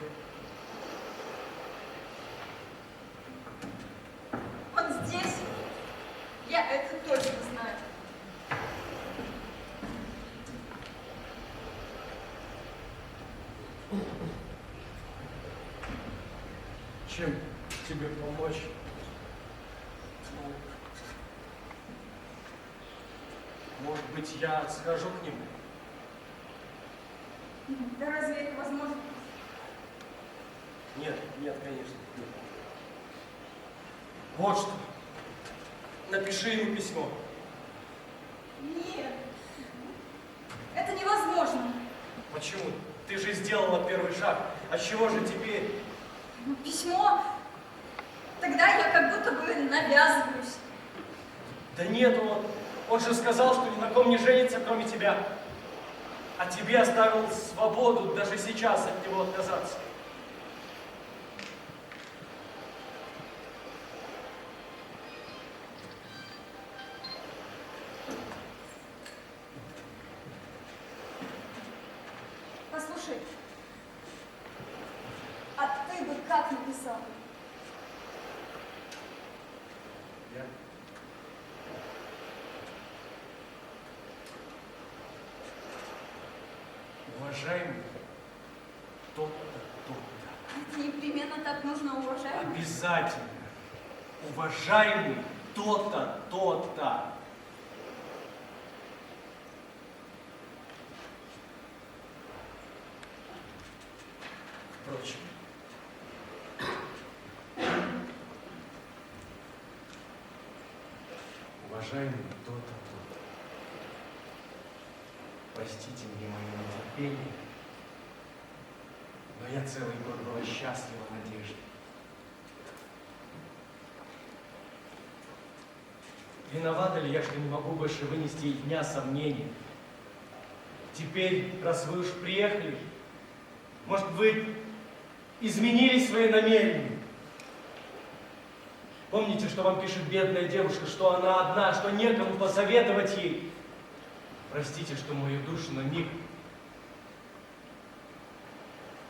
Он здесь. Я это точно знаю. Чем тебе помочь? Может быть, я схожу к нему? Да разве это возможно? Нет, конечно, нет. Вот что. Напиши ему письмо. Нет. Это невозможно. Почему? Ты же сделала первый шаг. А чего же теперь? Ну, письмо. Тогда я как будто бы навязываюсь. Да нет, он же сказал, что ни на ком не женится, кроме тебя. А тебе оставил свободу даже сейчас от него отказаться. Послушай, а ты бы как написал? Я? Уважаемый тот-то, тот-то. Это непременно так нужно, уважаемый. Обязательно. Уважаемый тот-то, тот-то. Впрочем, уважаемый тот-то, тот-то. Простите мне мое нетерпение, но я целый год была счастлива в надежде. Виновата ли я, что не могу больше вынести и дня сомнений? Теперь, раз вы уж приехали, может, вы изменили свои намерения? Помните, что вам пишет бедная девушка, что она одна, что некому посоветовать ей? Простите, что мою душу на миг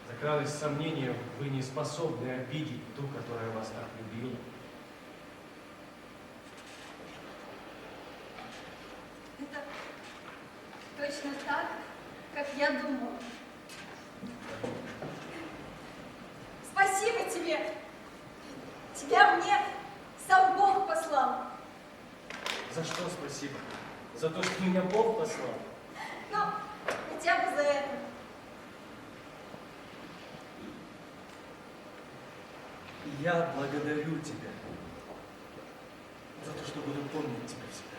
закралось сомнение, вы не способны обидеть ту, которая вас так любила. Это точно так, как я думала. Спасибо тебе. Тебя мне сам Бог послал. За что спасибо? За то, что меня Бог послал? Ну, хотя бы за это. Я благодарю тебя за то, что буду помнить тебя всегда.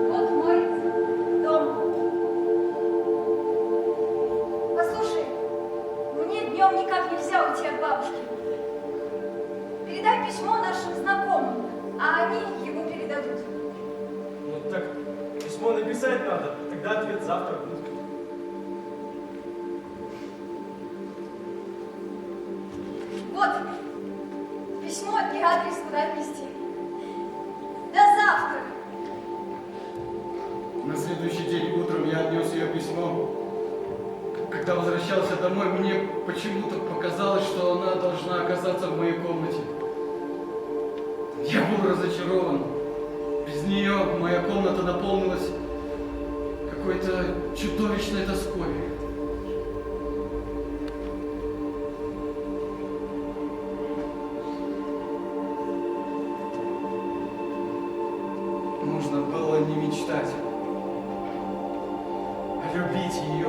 Вот мой дом. Послушай, мне днем никак нельзя уйти от бабушки. Передай письмо нашим знакомым, а они ему передадут. Ну так письмо написать надо, тогда ответ завтра будет. Вот письмо и адрес, куда отнести. До завтра. На следующий день утром я отнес ее письмо. Когда возвращался домой, мне почему-то показалось, что она должна оказаться в моей комнате. Я был разочарован. Без нее моя комната наполнилась какой-то чудовищной тоской. не мечтать, а любить ее.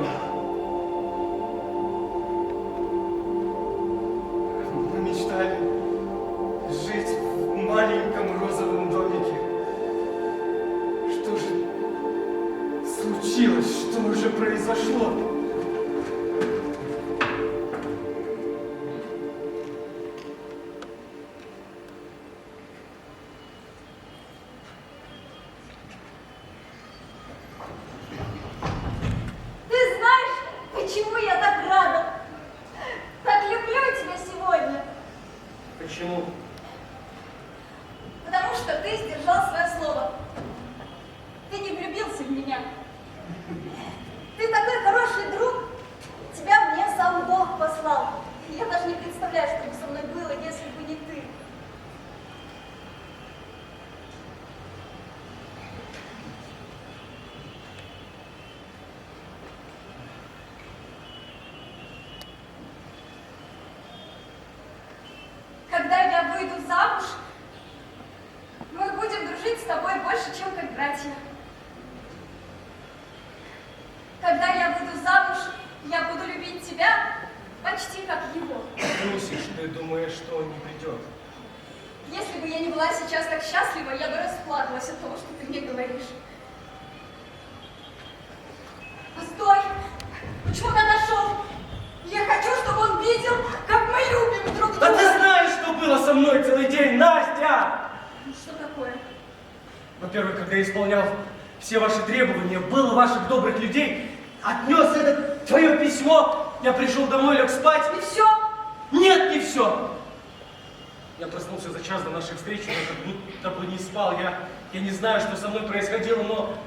Мы мечтали жить в маленьком розовом домике. Что же случилось? Что же произошло? Ты знаешь, почему я так рада? Так люблю тебя сегодня. Почему? Потому что ты сдержал свое слово. Ты не влюбился в меня. Ты такой хороший друг. Тебя мне сам Бог послал. Я даже не представляю, что бы со мной было, если бы не ты. Когда я выйду замуж, мы будем дружить с тобой больше, чем как братья. Когда я выйду замуж, я буду любить тебя почти как его. Трусишь, ты думаешь, что он не придет. Если бы я не была сейчас так счастлива, я бы расплакалась от того, что ты мне говоришь. Постой! Почему ты отошел? Я хочу, чтобы он видел, как мы любим друг друга. Да ты знаешь, что было со мной целый день, Настя! Что такое? Во-первых, когда я исполнял все ваши требования, был у ваших добрых людей, отнес это твое письмо, я пришел домой, лег спать. И все? Нет, не все. Я проснулся за час до нашей встречи, но как будто бы не спал. Я не знаю, что со мной происходило, но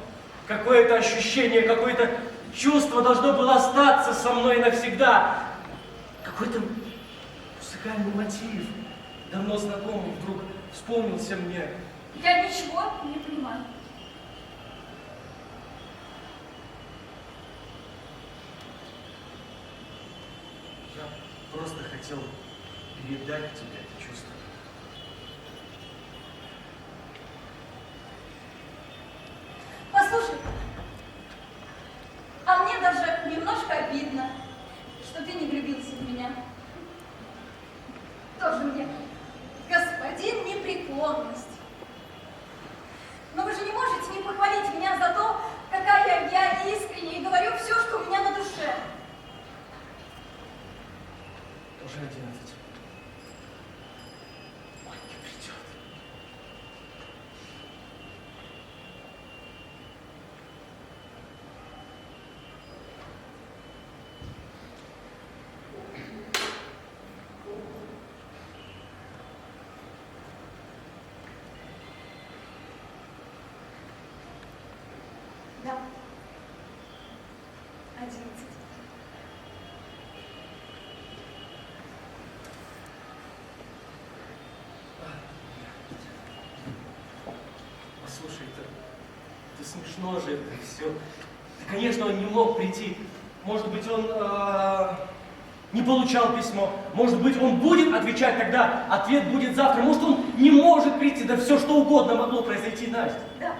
какое-то ощущение, какое-то чувство должно было остаться со мной навсегда. Какой-то музыкальный мотив, давно знакомый, вдруг вспомнился мне. Я ничего не понимаю. Я просто хотел передать тебе это чувство. Послушай, а мне даже немножко обидно, что ты не влюбился в меня. Тоже мне господин непреклонность. Но вы же не можете не похвалить меня за то, какая я искренне и говорю все, что у меня на душе. Уже 11. Он не придет. Да. 11. Послушай, это смешно же это все. Да, конечно, он не мог прийти. Может быть, он не получал письмо. Может быть, он будет отвечать, тогда ответ будет завтра. Может, он не может прийти. Да все что угодно могло произойти, Настя. Да.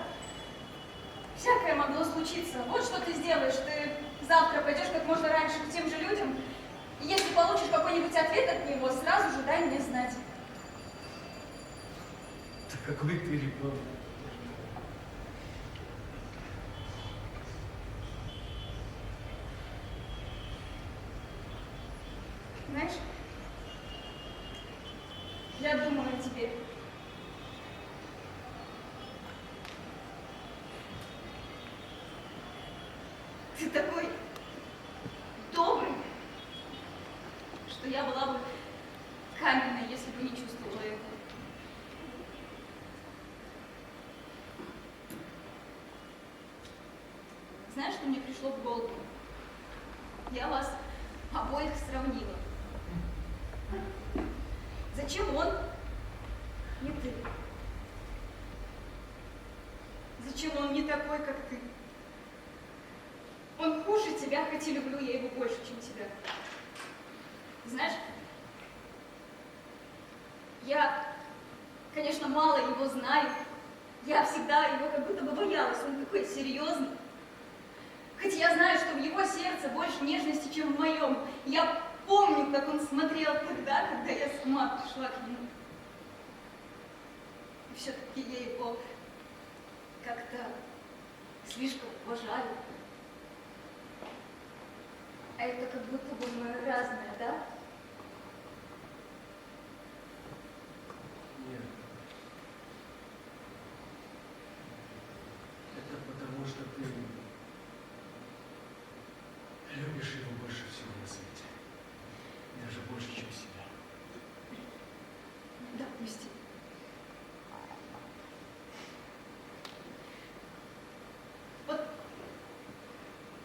Всякое могло случиться. Вот что ты сделаешь. Ты завтра пойдешь как можно раньше к тем же людям. И если получишь какой-нибудь ответ от него, сразу же дай мне знать. Да какой ты ребенок. Знаешь, я думаю о тебе. Ты такой добрый, что я была бы каменной, если бы не чувствовала этого. Знаешь, что мне пришло в голову? Я вас обоих сравнила. Зачем он, не ты? Зачем он не такой, как ты? Он хуже тебя, хоть и люблю я его больше, чем тебя. Знаешь, я, конечно, мало его знаю, Я всегда его как будто бы боялась, он такой серьезный. Хотя я знаю, что в его сердце больше нежности, чем в моем. Я помню, как он смотрел тогда, когда я сама пришла к нему. И все-таки я его как-то слишком уважаю. А это как будто бы мы разные, да? Нет. Это потому, что ты любишь его больше всего на свете. Даже больше, чем себя. Допустим. Вот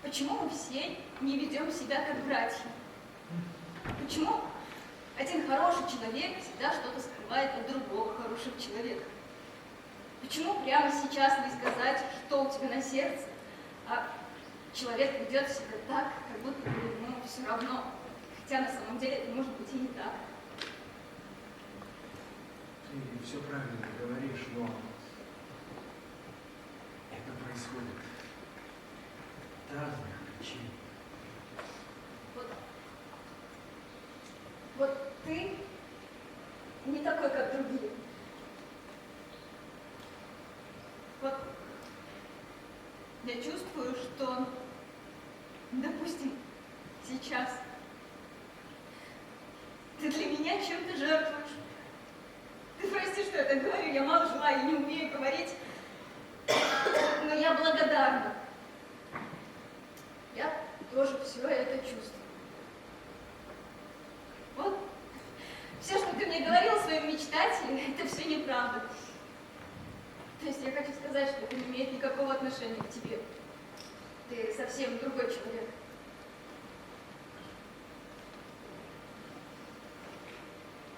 почему мы все не ведем себя как братья? Почему один хороший человек всегда что-то скрывает от другого хорошего человека? Почему прямо сейчас не сказать, что у тебя на сердце, а человек ведет себя так, как будто бы ему все равно, хотя на самом деле это может быть и не так. Ты все правильно говоришь, но это происходит от разных причин. Вот ты не такой, как другие. Вот я чувствую, что, допустим, сейчас ты для меня чем-то жертвуешь. Ты прости, что я так говорю, я мало желаю и не умею говорить, но я благодарна. Я тоже все это чувствую. Вот, все, что ты мне говорил своим мечтателям, это все неправда. То есть я хочу сказать, что это не имеет никакого отношения к тебе. Ты совсем другой человек.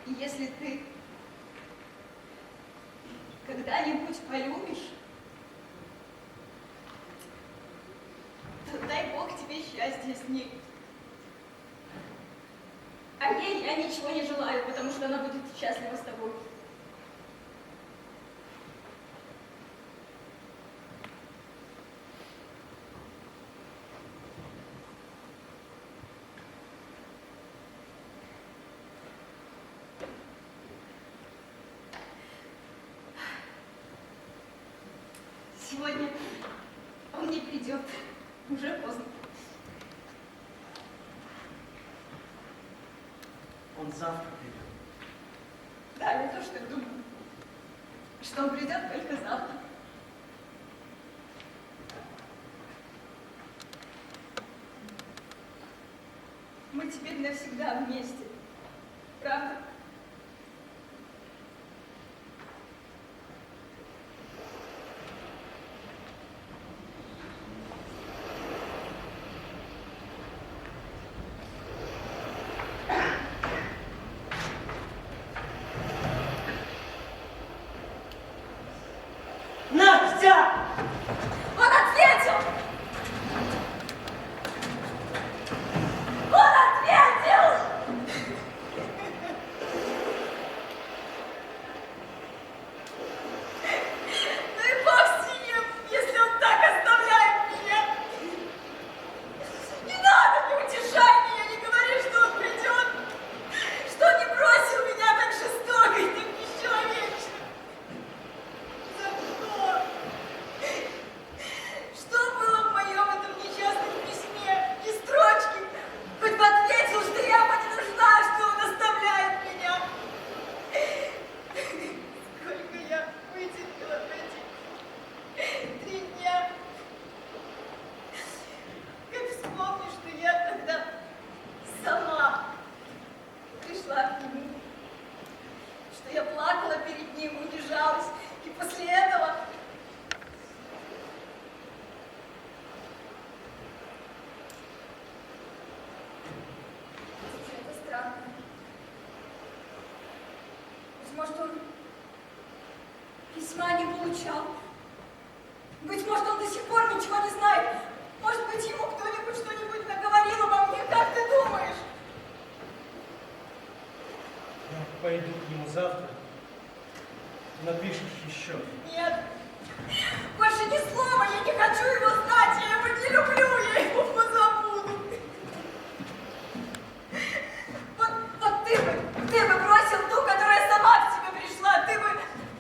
И если ты когда-нибудь полюбишь, то дай Бог тебе счастья с ней. А ей я ничего не желаю, потому что она будет счастлива с тобой. Сегодня он не придет. Уже поздно. Он завтра придет. Да, я тоже так думаю. Что он придет только завтра. Мы теперь навсегда вместе. Правда? Настя! Он ответил! Он ответил! Ну и бог с ним, если он так оставляет меня. Не надо, не утешай меня, не говори, что он придет, что он не бросил меня так жестоко и так бесчеловечно. За что? Что было в моем этом несчастном письме? Ни строчки. Хоть бы ответил, что я ему не нужна, что он оставляет меня. Сколько я вытерпела эти 3 дня. Как вспомню, что я тогда сама пришла к нему, что я плакала перед ним, унижалась, и после этого это странно. Быть может, он письма не получал. Быть может, он до сих пор ничего не знает. Может быть, ему кто-нибудь что-нибудь наговорил обо мне. Как ты думаешь? Я пойду к нему завтра. Напишешь еще. Нет, Больше ни слова, я не хочу его знать, я его не люблю, я его позабуду. Вот ты бы бросил ту, которая сама к тебе пришла, ты бы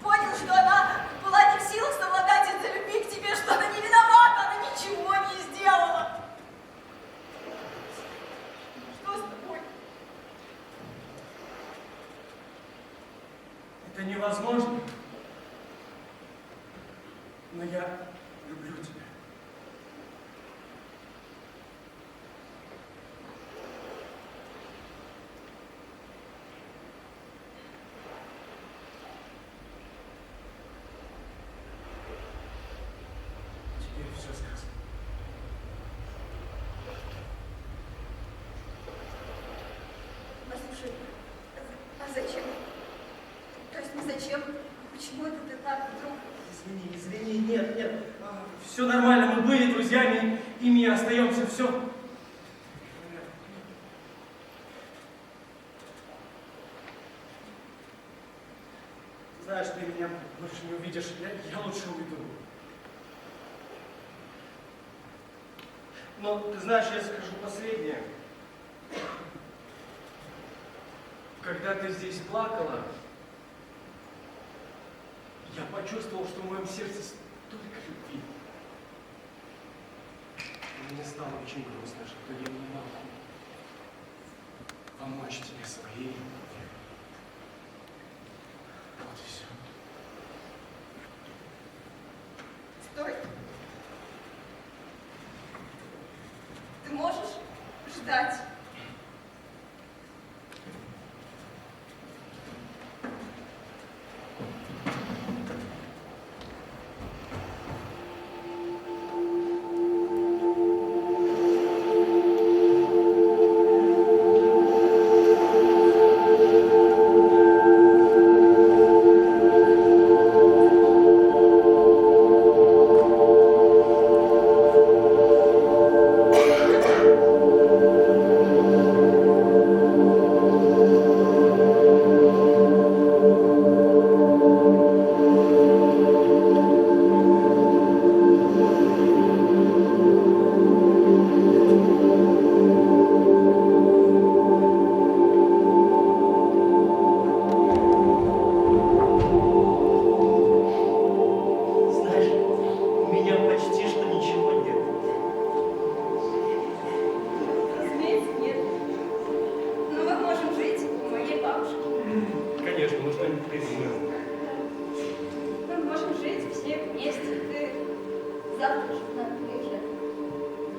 понял, что она была не в силах совладать из-за любви к тебе, что она не виновата, она ничего не сделала. Что с тобой? Это невозможно. Но я люблю тебя. Теперь все сказано. Послушай, а зачем? То есть не зачем? Почему это ты так вдруг? Извини, нет. Все нормально, мы были друзьями, ими и остаемся, все. Знаешь, ты меня больше не увидишь, я лучше уйду. Но, ты знаешь, я скажу последнее. Когда ты здесь плакала, я почувствовал, что в моем сердце столько любви. И мне стало очень грустно, что я не могу помочь тебе своей любовью. Вот и все. Стой. Ты можешь ждать?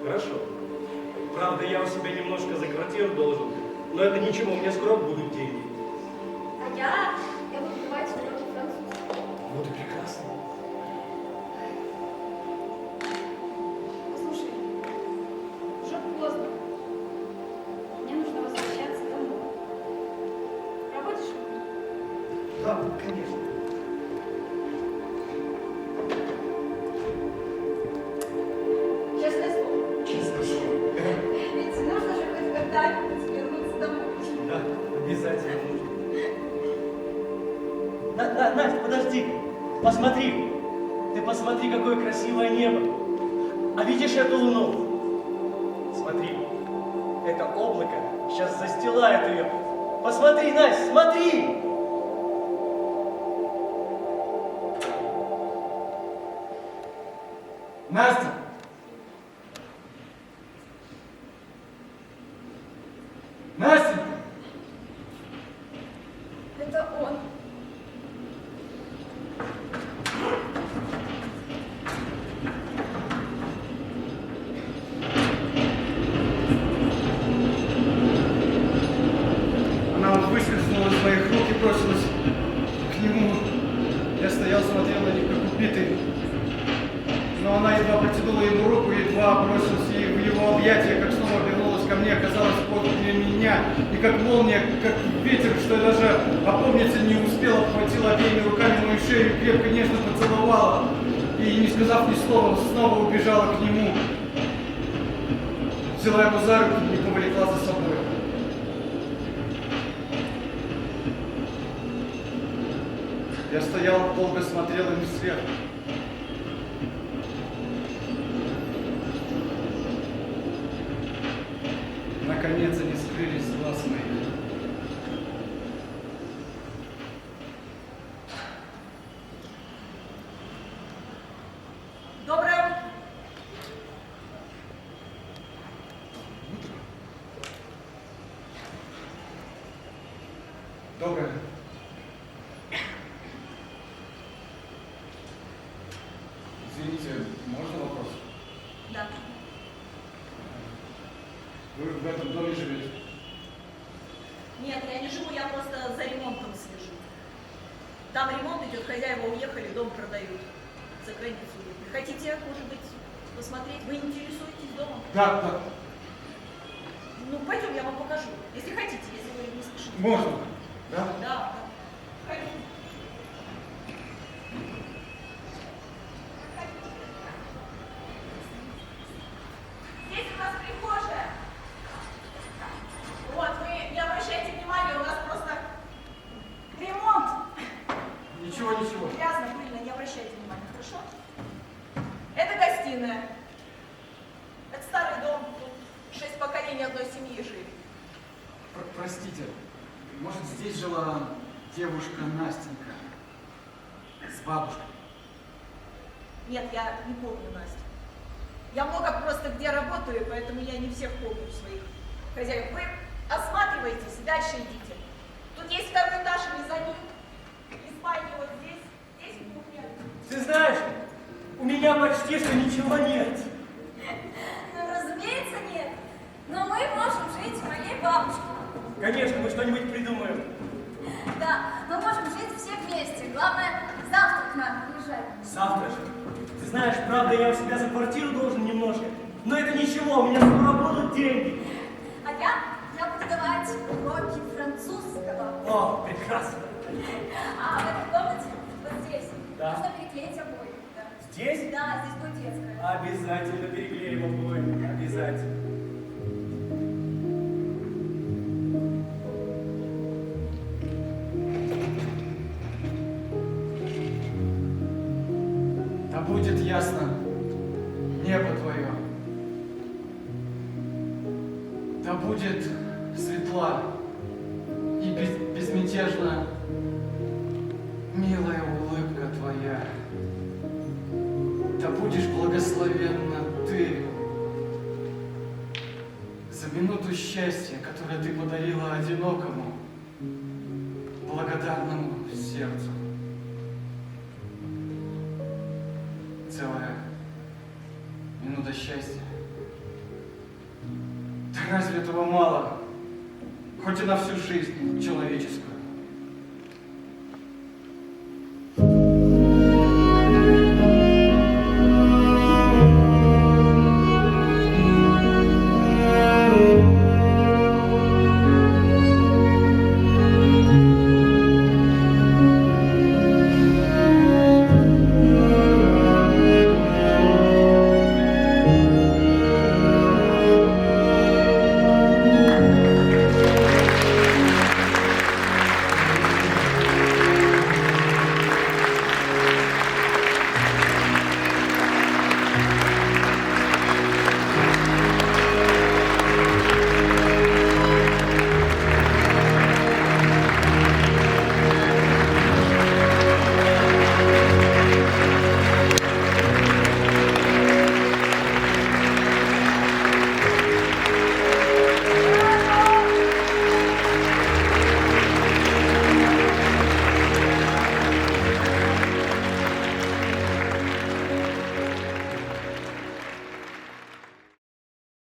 Хорошо. Правда, я у себя немножко за квартиру должен, но это ничего, у меня скоро будут деньги. А я буду давать уроки французского. Вот и прекрасно. Послушай, уже поздно. Мне нужно возвращаться домой. Проводишь меня? Да, конечно. Честное слово. Честное слово. Ведь нужно же хоть когда-нибудь вернуться домой. Да, обязательно нужно. Настя, подожди. Посмотри. Ты посмотри, какое красивое небо. А видишь эту луну? Смотри. Это облако сейчас застилает ее. Посмотри, Настя, смотри! Настя! Настя! Это он. Она вот выскользнула из моих рук и бросилась к нему. Я стоял, смотрел на них, как убитый. Но она едва протянула ему руку, едва бросилась ей в его объятия, как снова вернулась ко мне, оказалась подле меня, и как молния, как ветер, что я даже опомниться не успела, обхватила обеими руками мою шею, крепко, нежно поцеловала, и, не сказав ни слова, снова убежала к нему. Взяла его за руки и повлекла за собой. Я стоял, долго смотрел им вслед. наконец они скрылись с глаз моих. Доброе утро. Доброе. Извините, можно вопрос? Да. Вы в этом доме живете? Нет, я не живу, я просто за ремонтом слежу. Там ремонт идет, хозяева уехали, дом продают. За границу уехали. Хотите, может быть, посмотреть? Вы интересуетесь домом? Да, да. Ну, пойдем, я вам покажу. Если хотите, если вы не спешите. Можно. Да? Да, да. Пойдем. Здесь у нас прихожая. Вот, вы не обращайте внимания, у нас просто ремонт. Ничего, ничего. Грязно, пыльно, не обращайте внимания, хорошо? Это гостиная. Это старый дом, тут 6 поколений одной семьи жили. Простите, может, здесь жила девушка Настенька с бабушкой? Нет, я не помню Настю. Я много просто где работаю, поэтому я не всех помню своих хозяев. Вы осматривайтесь и дальше идите. Тут есть второй этаж, и за ним. И спальня вот здесь, здесь кухня. Ты знаешь, у меня почти что ничего нет. Ну, разумеется, нет. Но мы можем жить у моей бабушки. Конечно, мы что-нибудь придумаем. Да, мы можем жить все вместе. Главное, завтра к нам приезжать. Завтра же. Ты знаешь, правда, я у себя за квартиру должен немножко. Но это ничего, у меня скоро будут деньги. А я буду давать уроки французского. О, прекрасно. А в этой комнате, вот здесь, Да. нужно переклеить обои. Да. Здесь? Да, здесь будет детская. Обязательно переклеим обои. Обязательно. Да будет ясно небо твое. Да будет светла и безмятежна милая улыбка твоя. Да будешь благословенна ты за минуту счастья, которое ты подарила одинокому, благодарному сердцу. Целая минута счастья. Да разве этого мало? Хоть и на всю жизнь человеческую.